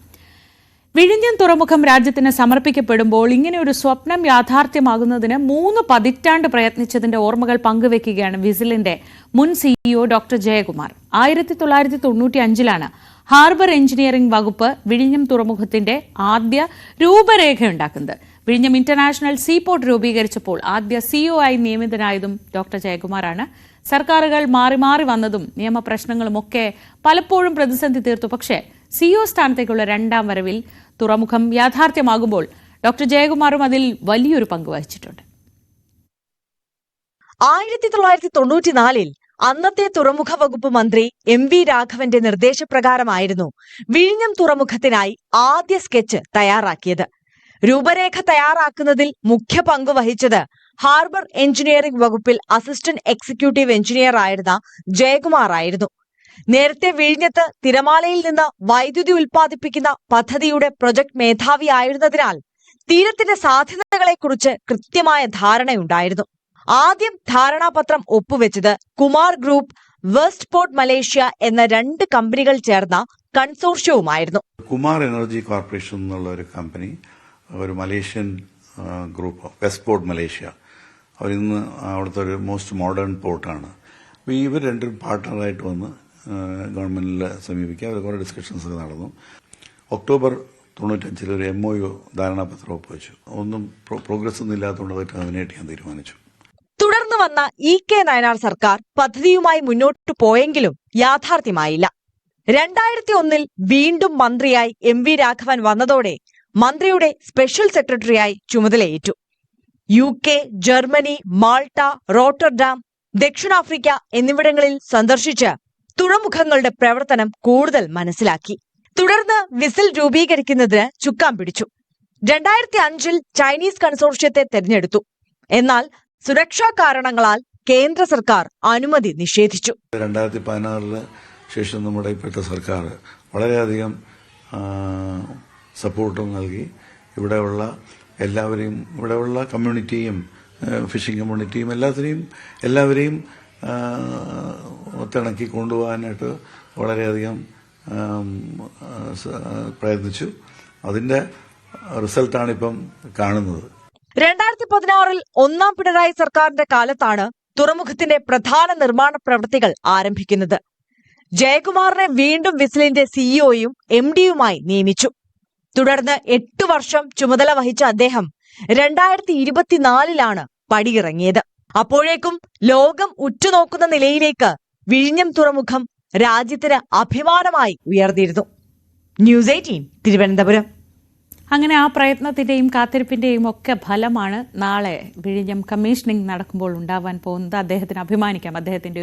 വിഴിഞ്ഞം തുറമുഖം രാജ്യത്തിന് സമർപ്പിക്കപ്പെടുമ്പോൾ ഇങ്ങനെ ഒരു സ്വപ്നം യാഥാർത്ഥ്യമാകുന്നതിന് 3 പതിറ്റാണ്ട് പ്രയത്നിച്ചതിന്റെ ഓർമ്മകൾ പങ്കുവെക്കുകയാണ് വിസിലിന്റെ മുൻ സിഇഒ ഡോക്ടർ ജയകുമാർ. 1995-ലാണ് ഹാർബർ എഞ്ചിനീയറിംഗ് വകുപ്പ് വിഴിഞ്ഞം തുറമുഖത്തിന്റെ ആദ്യ രൂപരേഖയുണ്ടാക്കുന്നത്. വിഴിഞ്ഞം ഇന്റർനാഷണൽ സീപോർട്ട് രൂപീകരിച്ചപ്പോൾ ആദ്യ സിഇഒ ആയി നിയമിതനായതും ഡോക്ടർ ജയകുമാറാണ്. സർക്കാരുകൾ മാറി മാറി വന്നതും നിയമപ്രശ്നങ്ങളുമൊക്കെ പലപ്പോഴും പ്രതിസന്ധി തീർത്തു. പക്ഷേ സിഇഒ സ്ഥാനത്തേക്കുള്ള 2ാം വരവിൽ തുറമുഖം യാഥാർത്ഥ്യമാകുമ്പോൾ ഡോക്ടർ ജയകുമാറും അതിൽ വലിയൊരു പങ്ക് വഹിച്ചിട്ടുണ്ട്. 1994-ൽ അന്നത്തെ തുറമുഖ വകുപ്പ് മന്ത്രി MV രാഘവന്റെ നിർദ്ദേശപ്രകാരമായിരുന്നു വിഴിഞ്ഞം തുറമുഖത്തിനായി ആദ്യ സ്കെച്ച് തയ്യാറാക്കിയത്. രൂപരേഖ തയ്യാറാക്കുന്നതിൽ മുഖ്യ പങ്ക് വഹിച്ചത് ഹാർബർ എഞ്ചിനീയറിംഗ് വകുപ്പിൽ അസിസ്റ്റന്റ് എക്സിക്യൂട്ടീവ് എഞ്ചിനീയർ ആയിരുന്ന ജയകുമാർ ആയിരുന്നു. നേരത്തെ വിഴിഞ്ഞത്ത് തിരമാലയിൽ നിന്ന് വൈദ്യുതി ഉൽപ്പാദിപ്പിക്കുന്ന പദ്ധതിയുടെ പ്രൊജക്ട് മേധാവിയായിരുന്നതിനാൽ തീരത്തിന്റെ സാധ്യതകളെക്കുറിച്ച് കൃത്യമായ ധാരണയുണ്ടായിരുന്നു. ആദ്യം ധാരണാപത്രം ഒപ്പുവെച്ചത് Kumar group, west port Malaysia എന്ന 2 കമ്പനികൾ ചേർന്ന കൺസോർഷ്യവുമായിരുന്നു. കുമാർ എനർജി കോർപ്പറേഷൻ എന്നുള്ള ഒരു കമ്പനി, ഒരു Malaysian group, west port Malaysia, അവരിന്ന് അവിടുത്തെ ഒരു മോസ്റ്റ് മോഡേൺ പോർട്ടാണ്. അപ്പോൾ ഇവർ 2 പാർട്ട്ണറായിട്ട് വന്ന് ഗവൺമെന്റിൽ സമീപിക്കുക. അവർ കുറേ ഡിസ്കഷൻസ് ഒക്കെ നടന്നു. ഒക്ടോബർ 95 ഒരു MOU ധാരണാപത്രം ഒപ്പുവെച്ചു. ഒന്നും പ്രോഗ്രസ് ഒന്നും ഇല്ലാത്തതുകൊണ്ട് അത് ടെർമിനേറ്റ് ചെയ്യാൻ തീരുമാനിച്ചു. തുടർന്ന് വന്ന EK നയനാർ സർക്കാർ പദ്ധതിയുമായി മുന്നോട്ടു പോയെങ്കിലും യാഥാർത്ഥ്യമായില്ല. 2001-ൽ വീണ്ടും മന്ത്രിയായി MV രാഘവൻ വന്നതോടെ മന്ത്രിയുടെ സ്പെഷ്യൽ സെക്രട്ടറിയായി ചുമതലയേറ്റു. UK, ജർമ്മനി, മാൾട്ട, റോട്ടർഡാം, ദക്ഷിണാഫ്രിക്ക എന്നിവിടങ്ങളിൽ സന്ദർശിച്ച് തുറമുഖങ്ങളുടെ പ്രവർത്തനം കൂടുതൽ മനസ്സിലാക്കി. തുടർന്ന് വിസിൽ രൂപീകരിക്കുന്നതിന് ചുക്കാൻ പിടിച്ചു. 2005-ൽ ചൈനീസ് കൺസോർഷ്യത്തെ തെരഞ്ഞെടുത്തു. എന്നാൽ സുരക്ഷാ കാരണങ്ങളാൽ കേന്ദ്ര സർക്കാർ അനുമതി നിഷേധിച്ചു. 2016 ശേഷം നമ്മുടെ ഇപ്പോഴത്തെ സർക്കാർ വളരെയധികം സപ്പോർട്ടും നൽകി. ഇവിടെയുള്ള എല്ലാവരെയും, ഇവിടെയുള്ള കമ്മ്യൂണിറ്റിയും, ഫിഷിംഗ് കമ്മ്യൂണിറ്റിയും എല്ലാവരെയും ഒത്തിണക്കി കൊണ്ടുപോകാനായിട്ട് വളരെയധികം പ്രയത്നിച്ചു. അതിന്റെ റിസൾട്ടാണ് ഇപ്പം കാണുന്നത്. 2016-ൽ 1ാം പിണറായി സർക്കാരിന്റെ കാലത്താണ് തുറമുഖത്തിന്റെ പ്രധാന നിർമ്മാണ പ്രവൃത്തികൾ ആരംഭിക്കുന്നത്. ജയകുമാറിനെ വീണ്ടും വിസിലിന്റെ സിഇഒയും MDയുമായി നിയമിച്ചു. തുടർന്ന് 8 വർഷം ചുമതല വഹിച്ച അദ്ദേഹം 2024-ലാണ് പടിയിറങ്ങിയത്. അപ്പോഴേക്കും ലോകം ഉറ്റുനോക്കുന്ന നിലയിലേക്ക് വിഴിഞ്ഞം തുറമുഖം രാജ്യത്തിന് അഭിമാനമായി ഉയർന്നിരുന്നു. ന്യൂസ് 18 തിരുവനന്തപുരം. അങ്ങനെ ആ പ്രയത്നത്തിന്റെയും കാത്തിരിപ്പിന്റെയും ഒക്കെ ഫലമാണ് നാളെ വിഴിഞ്ഞം കമ്മീഷനിങ് നടക്കുമ്പോൾ ഉണ്ടാവാൻ പോകുന്നത്. അദ്ദേഹത്തിന് അഭിമാനിക്കാം. അദ്ദേഹത്തിന്റെ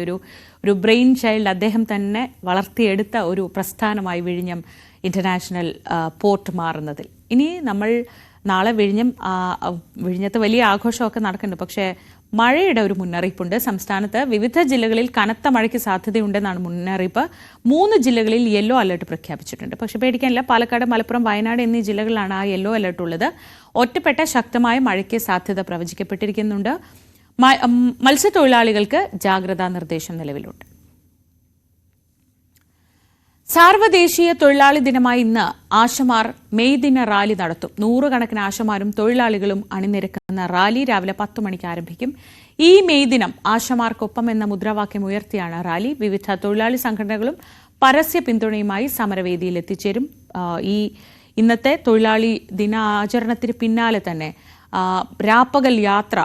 ഒരു ബ്രെയിൻ ചൈൽഡ്, അദ്ദേഹം തന്നെ വളർത്തിയെടുത്ത ഒരു പ്രസ്ഥാനമായി വിഴിഞ്ഞം ഇന്റർനാഷണൽ പോർട്ട് മാറുന്നതിൽ. ഇനി നമ്മൾ നാളെ വിഴിഞ്ഞത്ത് വലിയ ആഘോഷമൊക്കെ നടക്കുന്നുണ്ട്. പക്ഷേ മഴയുടെ ഒരു മുന്നറിയിപ്പുണ്ട്. സംസ്ഥാനത്ത് വിവിധ ജില്ലകളിൽ കനത്ത മഴയ്ക്ക് സാധ്യതയുണ്ടെന്നാണ് മുന്നറിയിപ്പ്. 3 ജില്ലകളിൽ യെല്ലോ അലർട്ട് പ്രഖ്യാപിച്ചിട്ടുണ്ട്. പക്ഷെ പേടിക്കാനില്ല. പാലക്കാട്, മലപ്പുറം, വയനാട് എന്നീ ജില്ലകളിലാണ് ആ യെല്ലോ അലർട്ട് ഉള്ളത്. ഒറ്റപ്പെട്ട ശക്തമായ മഴയ്ക്ക് സാധ്യത പ്രവചിക്കപ്പെട്ടിരിക്കുന്നുണ്ട്. മത്സ്യത്തൊഴിലാളികൾക്ക് ജാഗ്രതാ നിർദ്ദേശം നിലവിലുണ്ട്. സാർവദേശീയ തൊഴിലാളി ദിനമായി ഇന്ന് ആശമാർ മെയ് ദിന റാലി നടത്തും. 100 കണക്കിന് ആശമാരും തൊഴിലാളികളും അണിനിരക്കുന്ന റാലി രാവിലെ 10 മണിക്ക് ആരംഭിക്കും. ഈ മെയ് ദിനം ആശമാർക്കൊപ്പം എന്ന മുദ്രാവാക്യം ഉയർത്തിയാണ് റാലി. വിവിധ തൊഴിലാളി സംഘടനകളും പരസ്യ പിന്തുണയുമായി സമരവേദിയിൽ എത്തിച്ചേരും. ഇന്നത്തെ തൊഴിലാളി ദിനാചരണത്തിന് പിന്നാലെ തന്നെ രാപ്പകൽ യാത്ര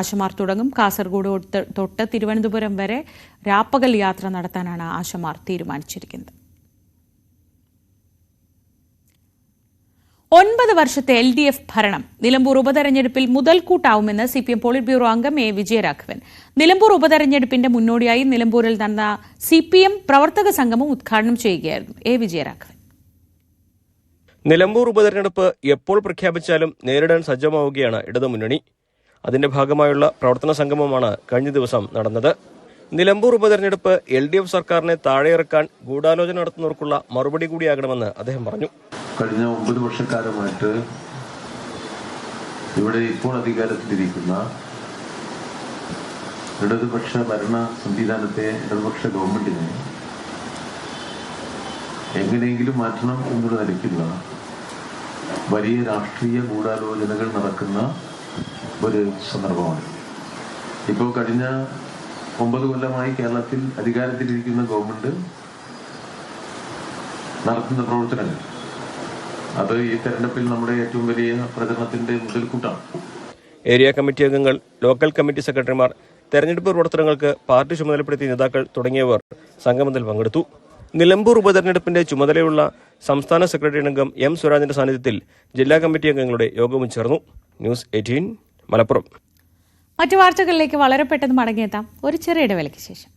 ആശമാർ തുടങ്ങും. കാസർഗോഡ് തൊട്ട് തിരുവനന്തപുരം വരെ രാപ്പകൽ യാത്ര നടത്താനാണ് ആശമാർ തീരുമാനിച്ചിരിക്കുന്നത്. 9 വർഷത്തെ LDF ഭരണം നിലമ്പൂർ ഉപതെരഞ്ഞെടുപ്പിൽ മുതൽക്കൂട്ടാവുമെന്ന് CPM പോളിറ്റ് ബ്യൂറോ അംഗം A. വിജയരാഘവൻ. നിലമ്പൂർ ഉപതെരഞ്ഞെടുപ്പിന്റെ മുന്നോടിയായി നിലമ്പൂരിൽ നടന്ന CPM പ്രവർത്തക സംഗമം ഉദ്ഘാടനം ചെയ്യുകയായിരുന്നു A. വിജയരാഘവൻ. നിലമ്പൂർ ഉപതെരഞ്ഞെടുപ്പ് എപ്പോൾ പ്രഖ്യാപിച്ചാലും നേരിടാൻ സജ്ജമാവുകയാണ് ഇടതുമുന്നണി. അതിന്റെ ഭാഗമായുള്ള പ്രവർത്തന സംഗമമാണ് കഴിഞ്ഞ ദിവസം നടന്നത്. നിലമ്പൂർ ഉപതെരഞ്ഞെടുപ്പ് LDF സർക്കാരിനെ താഴെയിറക്കാൻ ഗൂഢാലോചന നടത്തുന്നവർക്കുള്ള മറുപടി കൂടിയാകണമെന്ന് അദ്ദേഹം പറഞ്ഞു. കഴിഞ്ഞ 9 വർഷക്കാലമായിട്ട് ഇവിടെ ഇപ്പോൾ അധികാരത്തിലിരിക്കുന്ന ഇടതുപക്ഷ ഭരണ സംവിധാനത്തെ, ഇടതുപക്ഷ ഗവൺമെന്റിനെ എങ്ങനെയെങ്കിലും മാറ്റണം എന്നുള്ള നിലയ്ക്കുള്ള വലിയ രാഷ്ട്രീയ ഗൂഢാലോചനകൾ നടക്കുന്ന ഒരു സന്ദർഭമാണ്. ഇപ്പോൾ കഴിഞ്ഞ 9 കൊല്ലമായി കേരളത്തിൽ അധികാരത്തിലിരിക്കുന്ന ഗവൺമെന്റ് നടത്തുന്ന പ്രവർത്തനങ്ങൾ അത് ഈ തെരഞ്ഞെടുപ്പിൽ നമ്മുടെ ഏറ്റവും വലിയ പ്രചരണത്തിന്റെ മുതൽക്കൂട്ടാണ്. ഏരിയ കമ്മിറ്റി അംഗങ്ങൾ, ലോക്കൽ കമ്മിറ്റി സെക്രട്ടറിമാർ, തെരഞ്ഞെടുപ്പ് പ്രവർത്തനങ്ങൾക്ക് പാർട്ടി ചുമതലപ്പെടുത്തിയ നേതാക്കൾ തുടങ്ങിയവർ സംഗമത്തിൽ പങ്കെടുത്തു. നിലമ്പൂർ ഉപതെരഞ്ഞെടുപ്പിന്റെ ചുമതലയുള്ള സംസ്ഥാന സെക്രട്ടറി അംഗം എം സ്വരാജിന്റെ സാന്നിധ്യത്തിൽ ജില്ലാ കമ്മിറ്റി അംഗങ്ങളുടെ യോഗവും ചേർന്നു. ന്യൂസ് 18 മലപ്പുറം. മറ്റു വാർത്തകളിലേക്ക് വളരെ പെട്ടെന്ന് മടങ്ങിയെത്താം ഒരു ചെറിയ ഇടവേളയ്ക്ക് ശേഷം.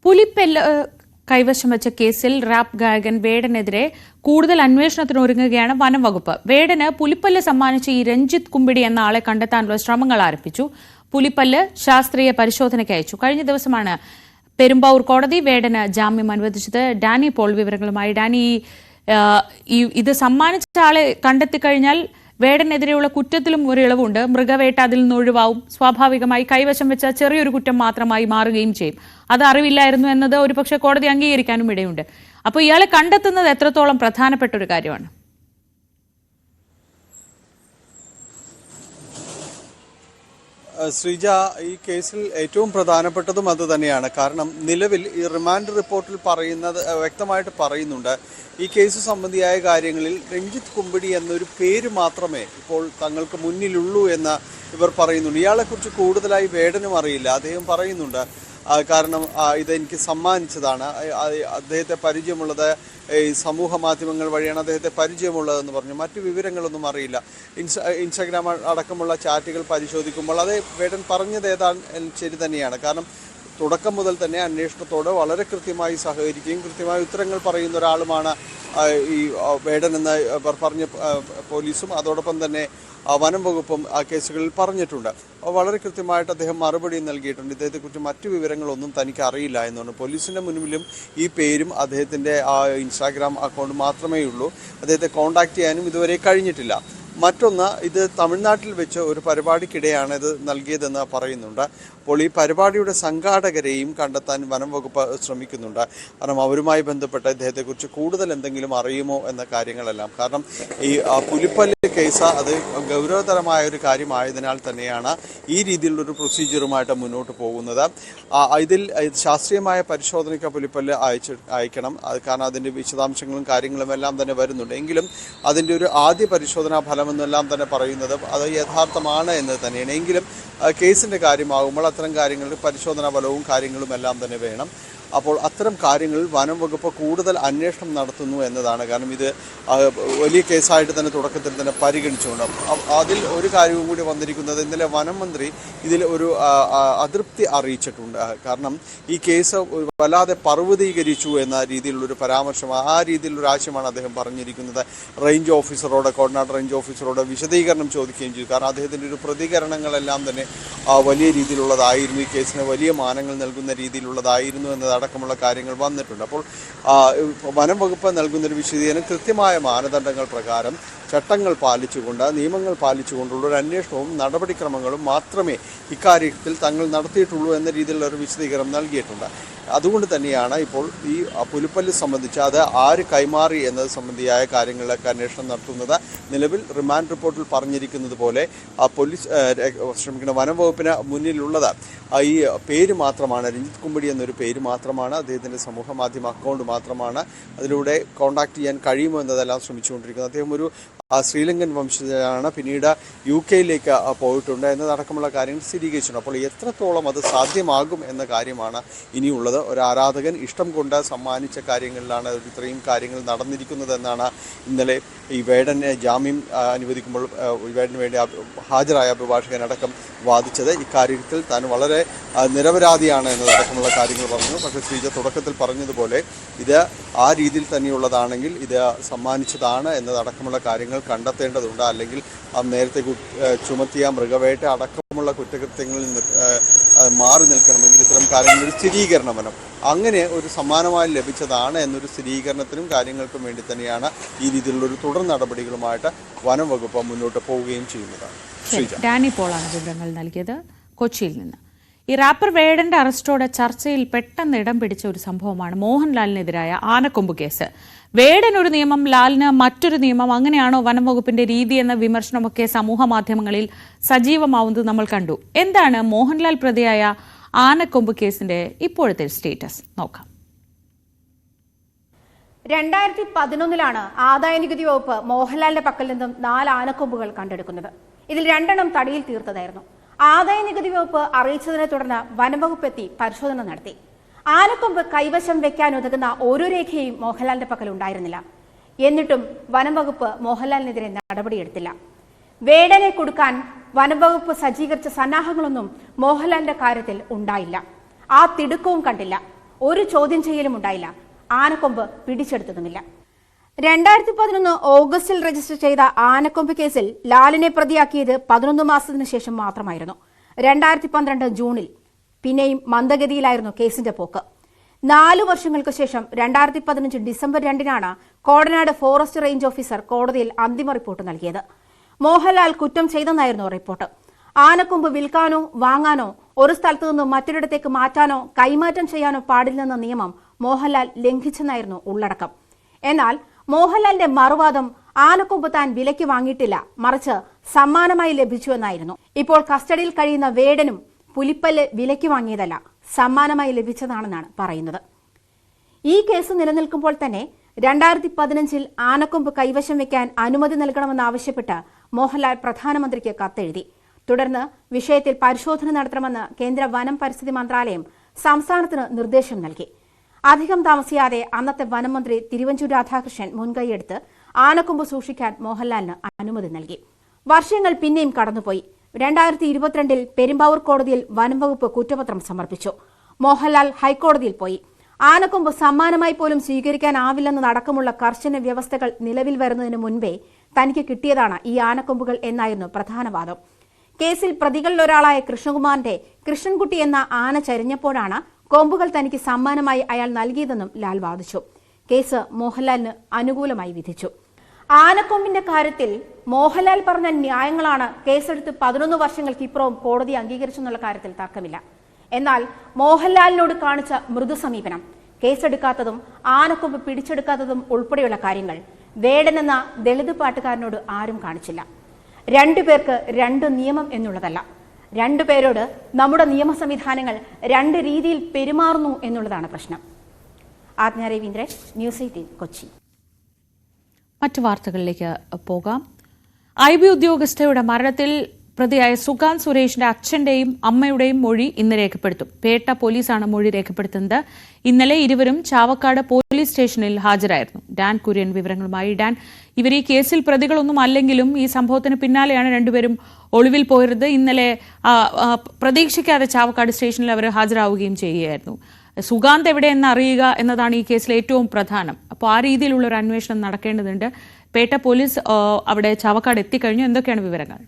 പുലിപ്പല്ല് കൈവശം വെച്ച കേസിൽ റാപ്പ് ഗായകൻ വേടനെതിരെ കൂടുതൽ അന്വേഷണത്തിന് ഒരുങ്ങുകയാണ് വനം വകുപ്പ്. വേടന് പുലിപ്പല്ല് സമ്മാനിച്ച ഈ രഞ്ജിത്ത് കുമ്പിടി എന്ന ആളെ കണ്ടെത്താനുള്ള ശ്രമങ്ങൾ ആരംഭിച്ചു. പുലിപ്പല്ല് ശാസ്ത്രീയ പരിശോധനയ്ക്ക് അയച്ചു. കഴിഞ്ഞ ദിവസമാണ് പെരുമ്പാവൂർ കോടതി വേടന് ജാമ്യം അനുവദിച്ചത്. ഡാനി പോൾ വിവരങ്ങളുമായി. ഡാനി, ഇത് സമ്മാനിച്ച ആളെ കണ്ടെത്തിക്കഴിഞ്ഞാൽ വേടനെതിരെയുള്ള കുറ്റത്തിലും ഒരു ഇളവുണ്ട്. മൃഗവേട്ട അതിൽ നിന്ന് ഒഴിവാവും. സ്വാഭാവികമായി കൈവശം വെച്ച ചെറിയൊരു കുറ്റം മാത്രമായി മാറുകയും ചെയ്യും. അത് അറിവില്ലായിരുന്നു എന്നത് ഒരുപക്ഷെ കോടതി അംഗീകരിക്കാനും ഇടയുണ്ട്. അപ്പോൾ ഇയാളെ കണ്ടെത്തുന്നത് എത്രത്തോളം പ്രധാനപ്പെട്ട ഒരു കാര്യമാണ്? ശ്രീജ, ഈ കേസിൽ ഏറ്റവും പ്രധാനപ്പെട്ടതും അത് തന്നെയാണ്. കാരണം നിലവിൽ ഈ റിമാൻഡ് റിപ്പോർട്ടിൽ പറയുന്നത് വ്യക്തമായിട്ട് പറയുന്നുണ്ട്, ഈ കേസ് സംബന്ധിയായ കാര്യങ്ങളിൽ രഞ്ജിത്ത് കുമ്പിടി എന്നൊരു പേര് മാത്രമേ ഇപ്പോൾ തങ്ങൾക്ക് മുന്നിലുള്ളൂ എന്ന് ഇവർ പറയുന്നുണ്ട്. ഇയാളെക്കുറിച്ച് കൂടുതലായി വേടനും അറിയില്ല. അദ്ദേഹം പറയുന്നുണ്ട് കാരണം ഇതെനിക്ക് സമ്മാനിച്ചതാണ്. അദ്ദേഹത്തെ പരിചയമുള്ളത് ഈ സമൂഹ മാധ്യമങ്ങൾ വഴിയാണ് അദ്ദേഹത്തെ പരിചയമുള്ളതെന്ന് പറഞ്ഞു. മറ്റു വിവരങ്ങളൊന്നും അറിയില്ല. ഇൻസ്റ്റാഗ്രാം അടക്കമുള്ള ചാറ്റുകൾ പരിശോധിക്കുമ്പോൾ അത് വേടൻ പറഞ്ഞത് ഏതാണ് ശരി തന്നെയാണ്. കാരണം തുടക്കം മുതൽ തന്നെ അന്വേഷണത്തോട് വളരെ കൃത്യമായി സഹകരിക്കുകയും കൃത്യമായ ഉത്തരങ്ങൾ പറയുന്ന ഒരാളുമാണ് ഈ വേടൻ എന്ന് പറഞ്ഞ പോലീസും അതോടൊപ്പം തന്നെ വനം വകുപ്പും ആ കേസുകളിൽ പറഞ്ഞിട്ടുണ്ട്. വളരെ കൃത്യമായിട്ട് അദ്ദേഹം മറുപടി നൽകിയിട്ടുണ്ട്. ഇദ്ദേഹത്തെക്കുറിച്ച് മറ്റു വിവരങ്ങളൊന്നും തനിക്ക് അറിയില്ല എന്നാണ്. പോലീസിൻ്റെ മുന്നിലും ഈ പേരും അദ്ദേഹത്തിൻ്റെ ഇൻസ്റ്റാഗ്രാം അക്കൗണ്ട് മാത്രമേ ഉള്ളൂ. അദ്ദേഹത്തെ കോൺടാക്ട് ചെയ്യാനും ഇതുവരെ കഴിഞ്ഞിട്ടില്ല. മറ്റൊന്ന്, ഇത് തമിഴ്നാട്ടിൽ വെച്ച് ഒരു പരിപാടിക്കിടെയാണ് ഇത് നൽകിയതെന്ന് പറയുന്നുണ്ട്. അപ്പോൾ ഈ പരിപാടിയുടെ സംഘാടകരെയും കണ്ടെത്താൻ വനം വകുപ്പ് ശ്രമിക്കുന്നുണ്ട്. കാരണം അവരുമായി ബന്ധപ്പെട്ട് ഇദ്ദേഹത്തെക്കുറിച്ച് കൂടുതൽ എന്തെങ്കിലും അറിയുമോ എന്ന കാര്യങ്ങളെല്ലാം. കാരണം ഈ പുലിപ്പല്ല് കേസ് അത് ഗൗരവതരമായ ഒരു കാര്യമായതിനാൽ തന്നെയാണ് ഈ രീതിയിലുള്ളൊരു പ്രൊസീജിയറുമായിട്ട് മുന്നോട്ട് പോകുന്നത്. ഇതിൽ ശാസ്ത്രീയമായ പരിശോധനയ്ക്ക് പുലിപ്പല്ല് അയക്കണം. കാരണം അതിൻ്റെ വിശദാംശങ്ങളും കാര്യങ്ങളും എല്ലാം തന്നെ വരുന്നുണ്ട്. എങ്കിലും അതിൻ്റെ ഒരു ആദ്യ പരിശോധനാ ഫലമെന്നെല്ലാം തന്നെ പറയുന്നത് അത് യഥാർത്ഥമാണ് എന്ന് തന്നെയാണ്. എങ്കിലും കേസിൻ്റെ കാര്യമാകുമ്പോൾ അത്തരം കാര്യങ്ങളിൽ പരിശോധനാ ഫലവും കാര്യങ്ങളും എല്ലാം തന്നെ വേണം. അപ്പോൾ അത്തരം കാര്യങ്ങളിൽ വനം വകുപ്പ് കൂടുതൽ അന്വേഷണം നടത്തുന്നു എന്നതാണ്. കാരണം ഇത് വലിയ കേസായിട്ട് തന്നെ തുടക്കത്തിൽ തന്നെ പരിഗണിച്ചുകൊണ്ട് അതിൽ ഒരു കാര്യവും കൂടി വന്നിരിക്കുന്നത്, ഇന്നലെ വനം മന്ത്രി ഇതിൽ ഒരു അതൃപ്തി അറിയിച്ചിട്ടുണ്ട്. കാരണം ഈ കേസ് വല്ലാതെ പർവ്വതീകരിച്ചു എന്ന രീതിയിലുള്ളൊരു പരാമർശം, ആ രീതിയിലുള്ളൊരു ആശയമാണ് അദ്ദേഹം പറഞ്ഞിരിക്കുന്നത്. റേഞ്ച് ഓഫീസറോട്, കോർഡിനേറ്റർ റേഞ്ച് ഓഫീസറോട് വിശദീകരണം ചോദിക്കുകയും ചെയ്തു. കാരണം അദ്ദേഹത്തിൻ്റെ ഒരു പ്രതികരണങ്ങളെല്ലാം തന്നെ വലിയ രീതിയിലുള്ളതായിരുന്നു. ഈ കേസിന് വലിയ മാനങ്ങൾ നൽകുന്ന രീതിയിലുള്ളതായിരുന്നു എന്നതടക്കമുള്ള കാര്യങ്ങൾ വന്നിട്ടുണ്ട്. അപ്പോൾ വനം വകുപ്പ് നൽകുന്നൊരു വിശദീകരണം കൃത്യമായ മാനദണ്ഡങ്ങൾ പ്രകാരം ചട്ടങ്ങൾ പാലിച്ചുകൊണ്ട്, നിയമങ്ങൾ പാലിച്ചുകൊണ്ടുള്ള ഒരു അന്വേഷണവും നടപടിക്രമങ്ങളും മാത്രമേ ഇക്കാര്യത്തിൽ തങ്ങൾ നടത്തിയിട്ടുള്ളൂ എന്ന രീതിയിലുള്ള ഒരു വിശദീകരണം നൽകിയിട്ടുണ്ട്. അതുകൊണ്ട് തന്നെയാണ് ഇപ്പോൾ ഈ പുലിപ്പല്ല് സംബന്ധിച്ച് അത് ആര് കൈമാറി എന്നത് സംബന്ധിയായ കാര്യങ്ങളിലൊക്കെ അന്വേഷണം നടത്തുന്നത്. നിലവിൽ റിമാൻഡ് റിപ്പോർട്ടിൽ പറഞ്ഞിരിക്കുന്നത് പോലെ വനം വകുപ്പിന് മുന്നിലുള്ളത് ഈ പേര് മാത്രമാണ്. രഞ്ജിത്ത് കുമ്പടി എന്നൊരു പേര് മാത്രമാണ്, അദ്ദേഹത്തിൻ്റെ സമൂഹ മാധ്യമ അക്കൗണ്ട് മാത്രമാണ്. അതിലൂടെ കോൺടാക്ട് ചെയ്യാൻ കഴിയുമോ എന്നതെല്ലാം ശ്രമിച്ചുകൊണ്ടിരിക്കുന്നത്. അദ്ദേഹം ഒരു ശ്രീലങ്കൻ വംശജനാണ്, പിന്നീട് UK-യിലേക്ക് പോയിട്ടുണ്ട് എന്നതടക്കമുള്ള കാര്യങ്ങൾ സ്ഥിരീകരിച്ചിട്ടുണ്ട്. അപ്പോൾ എത്രത്തോളം അത് സാധ്യമാകും എന്ന കാര്യമാണ് ഇനിയുള്ളത്. ഒരു ആരാധകൻ ഇഷ്ടം കൊണ്ട് സമ്മാനിച്ച കാര്യങ്ങളിലാണ് ഇത്രയും കാര്യങ്ങൾ നടന്നിരിക്കുന്നതെന്നാണ് ഇന്നലെ ഈ വേടനെ ജാമ്യം അനുവദിക്കുമ്പോൾ വേടന് വേണ്ടി ഹാജരായ അഭിഭാഷകനടക്കം വാദിച്ചത്. ഇക്കാര്യത്തിൽ താൻ വളരെ നിരപരാധിയാണ് എന്നതടക്കമുള്ള കാര്യങ്ങൾ പറഞ്ഞു. പക്ഷേ ശ്രീജ തുടക്കത്തിൽ പറഞ്ഞതുപോലെ ഇത് ആ രീതിയിൽ തന്നെയുള്ളതാണെങ്കിൽ ഇത് സമ്മാനിച്ചതാണ് എന്നതടക്കമുള്ള കാര്യങ്ങൾ കണ്ടെത്തേണ്ടതുണ്ട്. അല്ലെങ്കിൽ നേരത്തെ ചുമത്തിയ മൃഗവേട്ട അടക്കമുള്ള കുറ്റകൃത്യങ്ങളിൽ നിന്ന് മാറി നിൽക്കണമെങ്കിൽ ഇത്തരം കാര്യങ്ങളിൽ സ്ഥിരീകരണം വേണം. അങ്ങനെ ഒരു സമ്മാനമായി ലഭിച്ചതാണ് എന്നൊരു സ്ഥിരീകരണത്തിനും കാര്യങ്ങൾക്കും വേണ്ടി തന്നെയാണ് ഈ രീതിയിലുള്ളൊരു തുടർ നടപടികളുമായിട്ട് വനം വകുപ്പ് മുന്നോട്ട് പോവുകയും ചെയ്യുന്നതാണ്. ഡാനി പോളാണ് വിവരങ്ങൾ നൽകിയത് കൊച്ചിയിൽ നിന്ന്. ഈ റാപ്പർ വേടന്റെ അറസ്റ്റോടെ ചർച്ചയിൽ പെട്ടെന്ന് ഇടം പിടിച്ച ഒരു സംഭവമാണ് മോഹൻലാലിനെതിരായ ആനക്കൊമ്പ് കേസ്. വേടൻ ഒരു നിയമം, ലാലിന് മറ്റൊരു നിയമം, അങ്ങനെയാണോ വനം വകുപ്പിന്റെ രീതി എന്ന വിമർശനമൊക്കെ സമൂഹ മാധ്യമങ്ങളിൽ സജീവമാവുന്നത് നമ്മൾ കണ്ടു. എന്താണ് മോഹൻലാൽ പ്രതിയായ ആനക്കൊമ്പ് കേസിന്റെ ഇപ്പോഴത്തെ സ്റ്റേറ്റസ് നോക്കാം. 2011 ആദായനികുതി വകുപ്പ് മോഹൻലാലിന്റെ പക്കൽ നിന്നും 4 ആനക്കൊമ്പുകൾ കണ്ടെടുക്കുന്നത്. ഇതിൽ 2 തടിയിൽ തീർത്തതായിരുന്നു. ആദായനികുതി വകുപ്പ് അറിയിച്ചതിനെ തുടർന്ന് വനംവകുപ്പ് എത്തി പരിശോധന നടത്തി. ആനക്കൊമ്പ് കൈവശം വെക്കാൻ ഉതകുന്ന ഒരു രേഖയും മോഹൻലാലിന്റെ പക്കൽ ഉണ്ടായിരുന്നില്ല. എന്നിട്ടും വനംവകുപ്പ് മോഹൻലാലിനെതിരെ നടപടിയെടുത്തില്ല. വേടനെ കൊടുക്കാൻ വനംവകുപ്പ് സജ്ജീകരിച്ച സന്നാഹങ്ങളൊന്നും മോഹൻലാലിന്റെ കാര്യത്തിൽ ഉണ്ടായില്ല. ആ തിടുക്കവും കണ്ടില്ല. ഒരു ചോദ്യം ചെയ്യലും ഉണ്ടായില്ല. ആനക്കൊമ്പ് പിടിച്ചെടുത്തതുമില്ല. 2011 ഓഗസ്റ്റിൽ രജിസ്റ്റർ ചെയ്ത ആനക്കൊമ്പ് കേസിൽ ലാലിനെ പ്രതിയാക്കിയത് 11 മാസത്തിനു ശേഷം മാത്രമായിരുന്നു. 2012 ജൂണിൽ പിന്നെയും മന്ദഗതിയിലായിരുന്നു കേസിന്റെ പോക്ക്. 4 വർഷങ്ങൾക്ക് ശേഷം 2015 December 2 Kodanad forest range officer കോടതിയിൽ അന്തിമ റിപ്പോർട്ട് നൽകിയത്. മോഹൻലാൽ കുറ്റം ചെയ്തെന്നായിരുന്നു റിപ്പോർട്ട്. ആനക്കൊമ്പ് വിൽക്കാനോ വാങ്ങാനോ ഒരു സ്ഥലത്തു നിന്നും മറ്റൊരിടത്തേക്ക് മാറ്റാനോ കൈമാറ്റം ചെയ്യാനോ പാടില്ലെന്ന നിയമം മോഹൻലാൽ ലംഘിച്ചെന്നായിരുന്നു ഉള്ളടക്കം. എന്നാൽ മോഹൻലാലിന്റെ മറുവാദം ആനക്കൊമ്പ് താൻ വിലയ്ക്ക് വാങ്ങിയിട്ടില്ല, മറിച്ച് സമ്മാനമായി ലഭിച്ചുവെന്നായിരുന്നു. ഇപ്പോൾ കസ്റ്റഡിയിൽ കഴിയുന്ന വേടനും പുലിപ്പല്ല് വിലയ്ക്ക് വാങ്ങിയതല്ല, സമ്മാനമായി ലഭിച്ചതാണെന്നാണ് പറയുന്നത്. ഈ കേസ് നിലനിൽക്കുമ്പോൾ തന്നെ 2015 ആനക്കൊമ്പ് കൈവശം വെക്കാൻ അനുമതി നൽകണമെന്നാവശ്യപ്പെട്ട് മോഹൻലാൽ പ്രധാനമന്ത്രിക്ക് കത്തെഴുതി. തുടർന്ന് വിഷയത്തിൽ പരിശോധന നടത്തണമെന്ന് കേന്ദ്ര വനം പരിസ്ഥിതി മന്ത്രാലയം സംസ്ഥാനത്തിന് നിർദ്ദേശം നൽകി. അധികം താമസിയാതെ അന്നത്തെ വനമന്ത്രി തിരുവഞ്ചൂർ രാധാകൃഷ്ണൻ മുൻകൈയെടുത്ത് ആനക്കൊമ്പ് സൂക്ഷിക്കാൻ മോഹൻലാലിന് അനുമതി നൽകി. വർഷങ്ങൾ പിന്നെയും കടന്നുപോയി. 2022 പെരുമ്പാവൂർ കോടതിയിൽ വനംവകുപ്പ് കുറ്റപത്രം സമർപ്പിച്ചു. മോഹൻലാൽ ഹൈക്കോടതിയിൽ പോയി. ആനക്കൊമ്പ് സമ്മാനമായി പോലും സ്വീകരിക്കാനാവില്ലെന്നതടക്കമുള്ള കർശന വ്യവസ്ഥകൾ നിലവിൽ വരുന്നതിന് മുൻപേ തനിക്ക് കിട്ടിയതാണ് ഈ ആനക്കൊമ്പുകൾ എന്നായിരുന്നു പ്രധാന വാദം. കേസിൽ പ്രതികളിലൊരാളായ കൃഷ്ണകുമാറിന്റെ കൃഷ്ണൻകുട്ടി എന്ന ആന ചരിഞ്ഞപ്പോഴാണ് കൊമ്പുകൾ തനിക്ക് സമ്മാനമായി അയാൾ നൽകിയതെന്നും ലാൽ വാദിച്ചു. കേസ് മോഹൻലാലിന് അനുകൂലമായി വിധിച്ചു. ആനക്കൊമ്പിന്റെ കാര്യത്തിൽ മോഹൻലാൽ പറഞ്ഞ ന്യായങ്ങളാണ് കേസെടുത്ത് 11 വർഷങ്ങൾക്കിപ്പുറവും കോടതി അംഗീകരിച്ചെന്നുള്ള കാര്യത്തിൽ തർക്കമില്ല. എന്നാൽ മോഹൻലാലിനോട് കാണിച്ച മൃദു സമീപനം, കേസെടുക്കാത്തതും ആനക്കൊമ്പ് പിടിച്ചെടുക്കാത്തതും ഉൾപ്പെടെയുള്ള കാര്യങ്ങൾ വേടൻ എന്ന ദളിത് പാട്ടുകാരനോട് ആരും കാണിച്ചില്ല. 2 പേർക്ക് 2 നിയമം എന്നുള്ളതല്ല, 2 പേരോട് നമ്മുടെ നിയമ സംവിധാനങ്ങൾ 2 രീതിയിൽ പെരുമാറുന്നു എന്നുള്ളതാണ് പ്രശ്നം. ആജ്ഞ രവീന്ദ്രൻ, ന്യൂസ് 18 കൊച്ചി. മറ്റു വാർത്തകളിലേക്ക് പോകാം. IB ഉദ്യോഗസ്ഥയുടെ മരണത്തിൽ പ്രതിയായ സുഗാന്ത് സുരേഷിന്റെ അച്ഛന്റെയും അമ്മയുടെയും മൊഴി ഇന്ന് രേഖപ്പെടുത്തും. പേട്ട പോലീസാണ് മൊഴി രേഖപ്പെടുത്തുന്നത്. ഇന്നലെ ഇരുവരും ചാവക്കാട് പോലീസ് സ്റ്റേഷനിൽ ഹാജരായിരുന്നു. ഡാൻ കുര്യൻ വിവരങ്ങളുമായി. ഡാൻ, ഇവർ ഈ കേസിൽ പ്രതികളൊന്നും അല്ലെങ്കിലും ഈ സംഭവത്തിന് പിന്നാലെയാണ് രണ്ടുപേരും ഒളിവിൽ പോയത്. ഇന്നലെ പ്രതീക്ഷിക്കാതെ ചാവക്കാട് സ്റ്റേഷനിൽ അവർ ഹാജരാവുകയും ചെയ്യുകയായിരുന്നു. സുഗാന്ത് എവിടെയെന്ന് അറിയുക എന്നതാണ് ഈ കേസിലെ ഏറ്റവും പ്രധാനം. അപ്പോൾ ആ രീതിയിലുള്ള ഒരു അന്വേഷണം നടക്കേണ്ടതുണ്ട്. പേട്ട പോലീസ് അവിടെ ചാവക്കാട് എത്തിക്കഴിഞ്ഞു. എന്തൊക്കെയാണ് വിവരങ്ങൾ?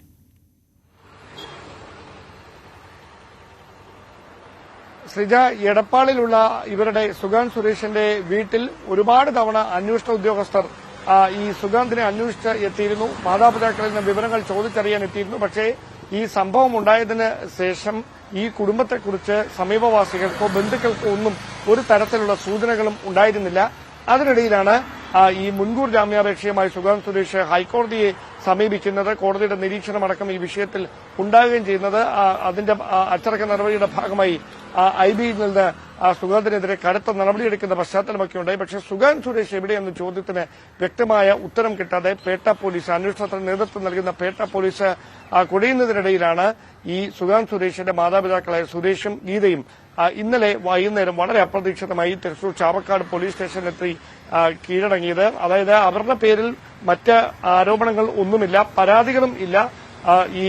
ശ്രീജ, എടപ്പാളിലുള്ള ഇവരുടെ സുഗാന്ത് സുരേഷിന്റെ വീട്ടിൽ ഒരുപാട് തവണ അന്വേഷണ ഉദ്യോഗസ്ഥർ ഈ സുഗാന്തിനെ അന്വേഷിച്ച് എത്തിയിരുന്നു. മാതാപിതാക്കളിൽ നിന്ന് വിവരങ്ങൾ ചോദിച്ചറിയാൻ എത്തിയിരുന്നു. പക്ഷേ ഈ സംഭവം ഉണ്ടായതിന് ശേഷം ഈ കുടുംബത്തെക്കുറിച്ച് സമീപവാസികൾക്കോ ബന്ധുക്കൾക്കോ ഒന്നും ഒരു തരത്തിലുള്ള സൂചനകളും ഉണ്ടായിരുന്നില്ല. അതിനിടയിലാണ് ഈ മുൻകൂർ ജാമ്യാപേക്ഷയുമായി സുഗാന്ത് സുരേഷ് ഹൈക്കോടതിയെ സമീപിക്കുന്നത്. കോടതിയുടെ നിരീക്ഷണമടക്കം ഈ വിഷയത്തിൽ ഉണ്ടാകുകയും ചെയ്യുന്നത്. അതിന്റെ അച്ചടക്ക നടപടിയുടെ ഭാഗമായി IBയിൽ നിന്ന് സുഗാന്തിനെതിരെ കടുത്ത നടപടിയെടുക്കുന്ന പശ്ചാത്തലമൊക്കെ ഉണ്ടായി. പക്ഷേ സുഗാന്ത് സുരേഷ് എവിടെയെന്ന ചോദ്യത്തിന് വ്യക്തമായ ഉത്തരം കിട്ടാതെ പേട്ട പോലീസ്, അന്വേഷണത്തിന് നേതൃത്വം നൽകുന്ന പേട്ട പോലീസ് കുടയുന്നതിനിടയിലാണ് ഈ സുഗാന്ത് സുരേഷിന്റെ മാതാപിതാക്കളായ സുരേഷും ഗീതയും ഇന്നലെ വൈകുന്നേരം വളരെ അപ്രതീക്ഷിതമായി തൃശൂർ ചാവക്കാട് പോലീസ് സ്റ്റേഷനിലെത്തി കീഴടങ്ങിയത്. അതായത് അവരുടെ പേരിൽ മറ്റ് ആരോപണങ്ങൾ ഒന്നുമില്ല, പരാതികളും ഇല്ല. ഈ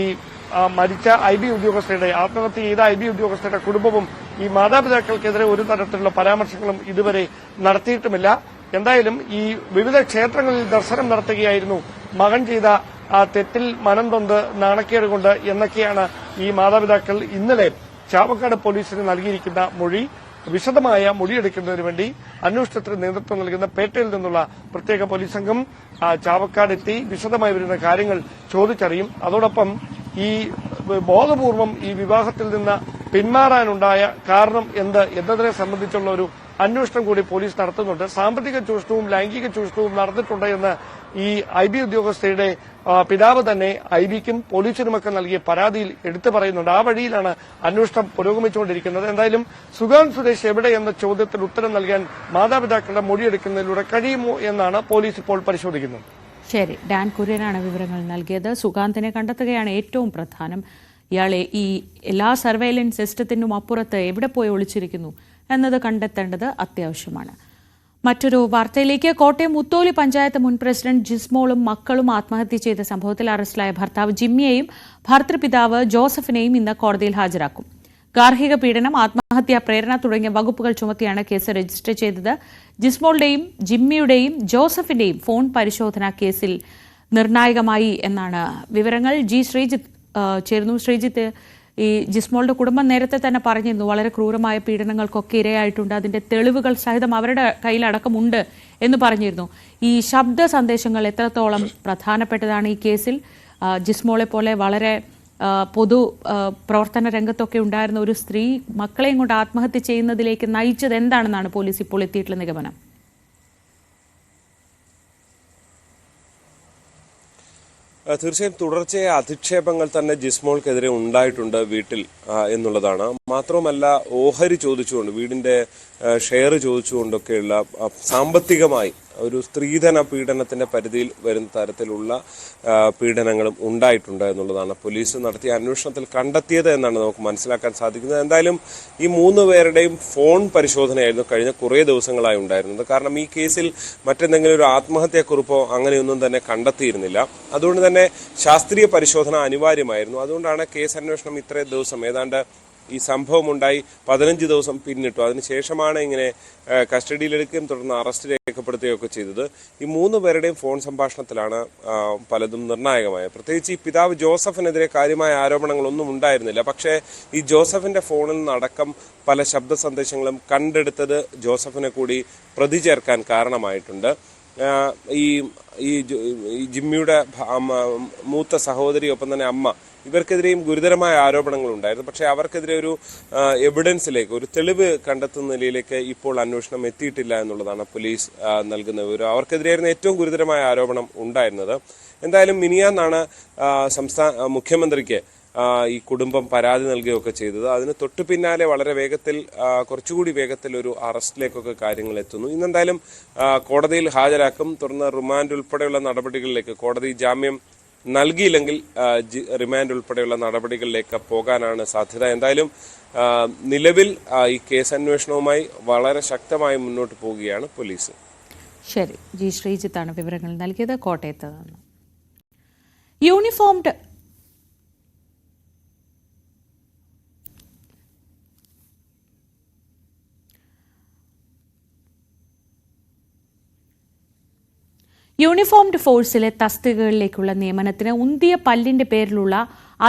മരിച്ച IB ഉദ്യോഗസ്ഥയുടെ, ആത്മഹത്യ ചെയ്ത IB ഉദ്യോഗസ്ഥയുടെ കുടുംബവും ഈ മാതാപിതാക്കൾക്കെതിരെ ഒരു തരത്തിലുള്ള പരാമർശങ്ങളും ഇതുവരെ നടത്തിയിട്ടുമില്ല. എന്തായാലും ഈ വിവിധ ക്ഷേത്രങ്ങളിൽ ദർശനം നടത്തുകയായിരുന്നു. മകൻ ചെയ്ത തെറ്റിൽ മനം തൊന്ന് നാണക്കേട് കൊണ്ട് എന്നൊക്കെയാണ് ഈ മാതാപിതാക്കൾ ഇന്നലെ ചാവക്കാട് പോലീസിന് നൽകിയിരിക്കുന്ന മൊഴി. വിശദമായ മൊഴിയെടുക്കുന്നതിന് വേണ്ടി അന്വേഷണത്തിന് നേതൃത്വം നൽകുന്ന പേട്ടയിൽ നിന്നുള്ള പ്രത്യേക പോലീസ് സംഘം ചാവക്കാടെത്തി വിശദമായി വരുന്ന കാര്യങ്ങൾ ചോദിച്ചറിയും. അതോടൊപ്പം ഈ ബോധപൂർവം ഈ വിവാഹത്തിൽ നിന്ന് പിന്മാറാനുണ്ടായ കാരണം എന്നതിനെ സംബന്ധിച്ചുള്ള ഒരു അന്വേഷണം കൂടി പോലീസ് നടത്തുന്നുണ്ട്. സാമ്പത്തിക ചൂഷണവും ലൈംഗിക ചൂഷണവും നടന്നിട്ടുണ്ട് എന്ന് ഈ IB ഉദ്യോഗസ്ഥയുടെ പിതാവ് തന്നെ IBക്കും പോലീസിനുമൊക്കെ നൽകിയ പരാതിയിൽ എടുത്തു പറയുന്നുണ്ട്. ആ വഴിയിലാണ് അന്വേഷണം പുരോഗമിച്ചുകൊണ്ടിരിക്കുന്നത്. എന്തായാലും സുഗാന്ത് സുരേഷ് എവിടെയെന്ന ചോദ്യത്തിന് ഉത്തരം നൽകാൻ മാതാപിതാക്കളുടെ മൊഴിയെടുക്കുന്നതിലൂടെ കഴിയുമോ എന്നാണ് പോലീസ് ഇപ്പോൾ പരിശോധിക്കുന്നത്. ശരി, ഡാൻ കുര്യനാണ് വിവരങ്ങൾ നൽകിയത്. സുഗാന്തിനെ കണ്ടെത്തുകയാണ് ഏറ്റവും പ്രധാനം. ഇയാളെ ഈ എല്ലാ സർവൈലൻസ് സിസ്റ്റത്തിനും അപ്പുറത്ത് എവിടെ പോയി ഒളിച്ചിരിക്കുന്നു എന്നത് കണ്ടെത്തേണ്ടത് അത്യാവശ്യമാണ്. മറ്റൊരു വാർത്തയിലേക്ക്. കോട്ടയം മുത്തോലി പഞ്ചായത്ത് മുൻ പ്രസിഡന്റ് ജിസ്മോളും മക്കളും ആത്മഹത്യ ചെയ്ത സംഭവത്തിൽ അറസ്റ്റിലായ ഭർത്താവ് ജിമ്മിയെയും ഭർത്തൃപിതാവ് ജോസഫിനെയും ഇന്ന് കോടതിയിൽ ഹാജരാക്കും. ഗാർഹിക പീഡനം, ആത്മഹത്യാ പ്രേരണ തുടങ്ങിയ വകുപ്പുകൾ ചുമത്തിയാണ് കേസ് രജിസ്റ്റർ ചെയ്തത്. ജിസ്മോളുടെയും ജിമ്മിയുടെയും ജോസഫിന്റെയും ഫോൺ പരിശോധന കേസിൽ നിർണായകമായി എന്നാണ് വിവരങ്ങൾ. ശ്രീജിത്ത് ചേരുന്നു. ശ്രീജിത്ത്, ഈ ജിസ്മോളുടെ കുടുംബം നേരത്തെ തന്നെ പറഞ്ഞിരുന്നു വളരെ ക്രൂരമായ പീഡനങ്ങൾക്കൊക്കെ ഇരയായിട്ടുണ്ട്, അതിന്റെ തെളിവുകൾ സഹിതം അവരുടെ കയ്യിലടക്കമുണ്ട് എന്ന് പറഞ്ഞിരുന്നു. ഈ ശബ്ദ സന്ദേശങ്ങൾ എത്രത്തോളം പ്രധാനപ്പെട്ടതാണ് ഈ കേസിൽ? ജിസ്മോളെ പോലെ വളരെ പൊതു പ്രവർത്തന രംഗത്തൊക്കെ ഉണ്ടായിരുന്ന ഒരു സ്ത്രീ മക്കളെയും കൊണ്ട് ആത്മഹത്യ ചെയ്യുന്നതിലേക്ക് നയിച്ചത് എന്താണെന്നാണ് പോലീസ് ഇപ്പോൾ എത്തിയിട്ടുള്ള നിഗമനം? തീർച്ചയായും തുടർച്ചയായ അധിക്ഷേപങ്ങൾ തന്നെ ജിസ്മോൾക്കെതിരെ ഉണ്ടായിട്ടുണ്ട് വീട്ടിൽ എന്നുള്ളതാണ്. മാത്രവുമല്ല, ഓഹരി ചോദിച്ചുകൊണ്ട്, വീടിന്റെ ഷെയർ ചോദിച്ചുകൊണ്ടൊക്കെയുള്ള സാമ്പത്തികമായി ഒരു സ്ത്രീധന പീഡനത്തിന്റെ പരിധിയിൽ വരുന്ന തരത്തിലുള്ള പീഡനങ്ങളും ഉണ്ടായിട്ടുണ്ട് എന്നുള്ളതാണ് പോലീസ് നടത്തിയ അന്വേഷണത്തിൽ കണ്ടെത്തിയത് എന്നാണ് നമുക്ക് മനസ്സിലാക്കാൻ സാധിക്കുന്നത്. എന്തായാലും ഈ 3 പേരുടെയും ഫോൺ പരിശോധനയായിരുന്നു കഴിഞ്ഞ കുറേ ദിവസങ്ങളായി ഉണ്ടായിരുന്നത്. കാരണം ഈ കേസിൽ മറ്റെന്തെങ്കിലും ഒരു ആത്മഹത്യാക്കുറിപ്പോ അങ്ങനെയൊന്നും തന്നെ കണ്ടെത്തിയിരുന്നില്ല. അതുകൊണ്ട് തന്നെ ശാസ്ത്രീയ പരിശോധന അനിവാര്യമായിരുന്നു. അതുകൊണ്ടാണ് കേസ് അന്വേഷണം ഇത്രയും ദിവസം, ഏതാണ്ട് ഈ സംഭവം ഉണ്ടായി 15 ദിവസം പിന്നിട്ടു. അതിനുശേഷമാണ് ഇങ്ങനെ കസ്റ്റഡിയിലെടുക്കുകയും തുടർന്ന് അറസ്റ്റ് രേഖപ്പെടുത്തുകയൊക്കെ ചെയ്തത്. ഈ 3 പേരുടെയും ഫോൺ സംഭാഷണത്തിലാണ് പലതും നിർണായകമായത്. പ്രത്യേകിച്ച് ഈ പിതാവ് ജോസഫിനെതിരെ കാര്യമായ ആരോപണങ്ങളൊന്നും ഉണ്ടായിരുന്നില്ല. പക്ഷേ ഈ ജോസഫിന്റെ ഫോണിൽ നിന്നടക്കം പല ശബ്ദ സന്ദേശങ്ങളും കണ്ടെടുത്തത് ജോസഫിനെ കൂടി പ്രതി ചേർക്കാൻ കാരണമായിട്ടുണ്ട്. ഈ ജിമ്മിയുടെ മൂത്ത സഹോദരി, ഒപ്പം തന്നെ അമ്മ, ഇവർക്കെതിരെയും ഗുരുതരമായ ആരോപണങ്ങൾ ഉണ്ടായിരുന്നു. പക്ഷേ അവർക്കെതിരെ ഒരു എവിഡൻസിലേക്ക്, ഒരു തെളിവ് കണ്ടെത്തുന്ന നിലയിലേക്ക് ഇപ്പോൾ അന്വേഷണം എത്തിയിട്ടില്ല എന്നുള്ളതാണ് പോലീസ് നൽകുന്ന വിവരം. അവർക്കെതിരെയായിരുന്നു ഏറ്റവും ഗുരുതരമായ ആരോപണം ഉണ്ടായിരുന്നത്. എന്തായാലും മിനിയാന്നാണ് മുഖ്യമന്ത്രിക്ക് ഈ കുടുംബം പരാതി നൽകുകയൊക്കെ ചെയ്തത്. അതിന് തൊട്ടു പിന്നാലെ വളരെ വേഗത്തിൽ, കുറച്ചുകൂടി വേഗത്തിൽ ഒരു അറസ്റ്റിലേക്കൊക്കെ കാര്യങ്ങൾ എത്തുന്നു. ഇന്നെന്തായാലും കോടതിയിൽ ഹാജരാക്കും. തുടർന്ന് റിമാൻഡ് ഉൾപ്പെടെയുള്ള നടപടികളിലേക്ക്, കോടതി ജാമ്യം നൽകിയില്ലെങ്കിൽ റിമാൻഡ് ഉൾപ്പെടെയുള്ള നടപടികളിലേക്ക് പോകാനാണ് സാധ്യത. എന്തായാലും നിലവിൽ ഈ കേസ് അന്വേഷണവുമായി വളരെ ശക്തമായി മുന്നോട്ട് പോവുകയാണ് പോലീസ്. ശരി, ജി ശ്രീജിത്താണ് വിവരങ്ങൾ നൽകിയത് കോട്ടയത്ത് നിന്ന്. യൂണിഫോംഡ് യൂണിഫോംഡ് ഫോഴ്സിലെ തസ്തികകളിലേക്കുള്ള നിയമനത്തിന് ഉന്തിയ പല്ലിന്റെ പേരിലുള്ള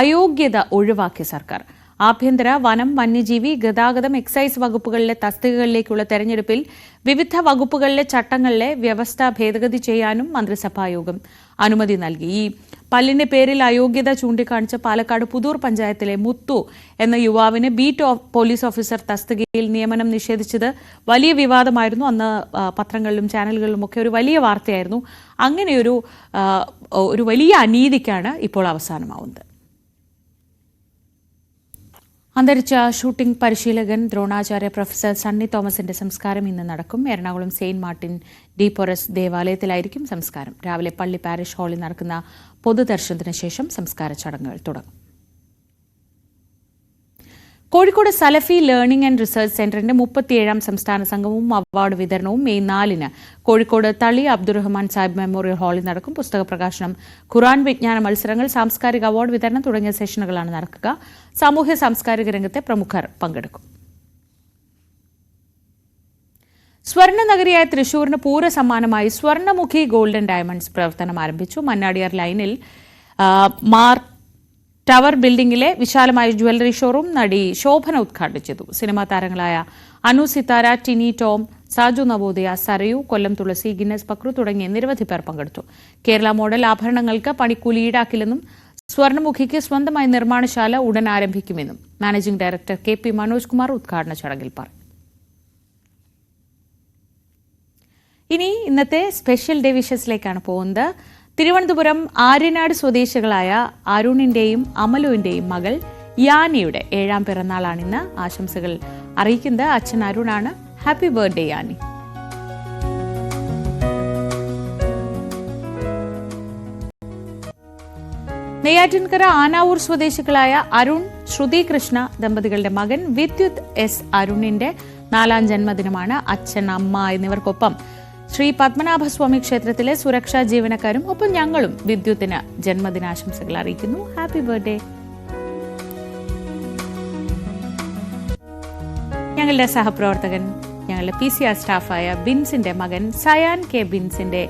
അയോഗ്യത ഒഴിവാക്കിയ സർക്കാർ. ആഭ്യന്തര, വനം, വന്യജീവി, ഗതാഗതം, എക്സൈസ് വകുപ്പുകളിലെ തസ്തികകളിലേക്കുള്ള തെരഞ്ഞെടുപ്പിൽ വിവിധ വകുപ്പുകളിലെ ചട്ടങ്ങളിലെ വ്യവസ്ഥ ഭേദഗതി ചെയ്യാനും മന്ത്രിസഭായോഗം അനുമതി നൽകി. ഈ പല്ലിന്റെ പേരിൽ അയോഗ്യത ചൂണ്ടിക്കാണിച്ച പാലക്കാട് പുതൂർ പഞ്ചായത്തിലെ മുത്തു എന്ന യുവാവിന് ബീറ്റ് പോലീസ് ഓഫീസർ തസ്തികയിൽ നിയമനം നിഷേധിച്ചത് വലിയ വിവാദമായിരുന്നു. അന്ന് പത്രങ്ങളിലും ചാനലുകളിലും ഒക്കെ ഒരു വലിയ വാർത്തയായിരുന്നു. അങ്ങനെയൊരു വലിയ അനീതിക്കാണ് ഇപ്പോൾ അവസാനമാവുന്നത്. അന്തരിച്ച ഷൂട്ടിംഗ് പരിശീലകൻ ദ്രോണാചാര്യ പ്രൊഫസർ സണ്ണി തോമസിന്റെ സംസ്കാരം ഇന്ന് നടക്കും. എറണാകുളം സെയിന്റ് മാർട്ടിൻ ഡി പൊറസ് ദേവാലയത്തിലായിരിക്കും സംസ്കാരം. രാവിലെ പള്ളി പാരിഷ് ഹാളിൽ നടക്കുന്ന പൊതുദർശനത്തിന് ശേഷം സംസ്കാര ചടങ്ങുകൾ തുടങ്ങും. കോഴിക്കോട് സലഫി ലേണിംഗ് ആൻഡ് റിസർച്ച് സെന്ററിന്റെ 37ാം സംസ്ഥാന സംഗമവും അവാർഡ് വിതരണവും മെയ് 4-ന് കോഴിക്കോട് തളി അബ്ദുറഹ്മാൻ സാഹിബ് മെമ്മോറിയൽ ഹാളിൽ നടക്കും. പുസ്തക പ്രകാശനം, ഖുർആൻ വിജ്ഞാന മത്സരങ്ങൾ, സാംസ്കാരിക അവാർഡ് വിതരണം തുടങ്ങിയ സെഷനുകളാണ് നടക്കുക. സാമൂഹ്യ സാംസ്കാരിക രംഗത്തെ പ്രമുഖർ പങ്കെടുക്കും. സ്വർണ്ണ നഗരിയായ തൃശൂരിന് പൂര സമ്മാനമായി സ്വർണ്ണമുഖി ഗോൾഡൻ ഡയമണ്ട്സ് പ്രവർത്തനം ആരംഭിച്ചു. മന്നാടിയാർ ലൈനിൽ ടവർ ബിൽഡിംഗിലെ വിശാലമായ ജ്വല്ലറി ഷോറൂം നടി ശോഭന ഉദ്ഘാടനം ചെയ്തു. സിനിമാ താരങ്ങളായ അനു സിത്താര, ടിനി ടോം, സാജു നവോദയ, സരയു, കൊല്ലം തുളസി, ഗിന്നസ് പക്രു തുടങ്ങിയ നിരവധി പേർ പങ്കെടുത്തു. കേരള മോഡൽ ആഭരണങ്ങൾക്ക് പണിക്കൂലി ഈടാക്കില്ലെന്നും സ്വർണ്ണമുഖിക്ക് സ്വന്തമായി നിർമ്മാണശാല ഉടൻ ആരംഭിക്കുമെന്നും managing director KP Manoj Kumar ഉദ്ഘാടന ചടങ്ങിൽ പറഞ്ഞു. ഇനി ഇന്നത്തെ സ്പെഷ്യൽ ഡേ വിഷസിലേക്കാണ് പോകുന്നത്. തിരുവനന്തപുരം ആര്യനാട് സ്വദേശികളായ അരുണിന്റെയും അമലുവിന്റെയും മകൾ യാനിയുടെ 7ാം പിറന്നാളാണിന്ന്. ആശംസകൾ അറിയിക്കുന്നത് അച്ഛൻ അരുണാണ്. ഹാപ്പി ബർത്ത്ഡേ യാനി. നെയ്യാറ്റിൻകര ആനാവൂർ സ്വദേശികളായ അരുൺ ശ്രുതി കൃഷ്ണ ദമ്പതികളുടെ മകൻ വിദ്യുത് S അരുണിന്റെ 4ാം ജന്മദിനമാണ്. അച്ഛൻ, അമ്മ എന്നിവർക്കൊപ്പം ശ്രീ പത്മനാഭസ്വാമി ക്ഷേത്രത്തിലെ സുരക്ഷാ ജീവനക്കാരും ഒപ്പം ഞങ്ങളും വിദ്യുത്തിന് ജന്മദിനാശംസകൾ അറിയിക്കുന്നു. Happy birthday. ഞങ്ങളുടെ സഹപ്രവർത്തകൻ, ഞങ്ങളുടെ PCR സ്റ്റാഫായ ബിൻസിന്റെ മകൻ സയാൻ K ബിൻസിന്റെ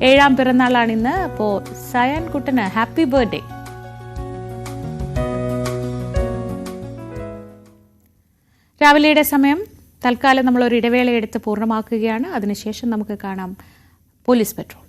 7ാം പിറന്നാളാണിന്ന്. അപ്പോ സയാൻ കുട്ടന് ഹാപ്പി ബർത്ത്ഡേ. രാവിലെയുടെ സമയം തൽക്കാലം നമ്മൾ ഒരു ഇടവേള എടുത്ത് പൂർണ്ണമാക്കുകയാണ്. അതിനുശേഷം നമുക്ക് കാണാം പോലീസ് പെട്രോൾ.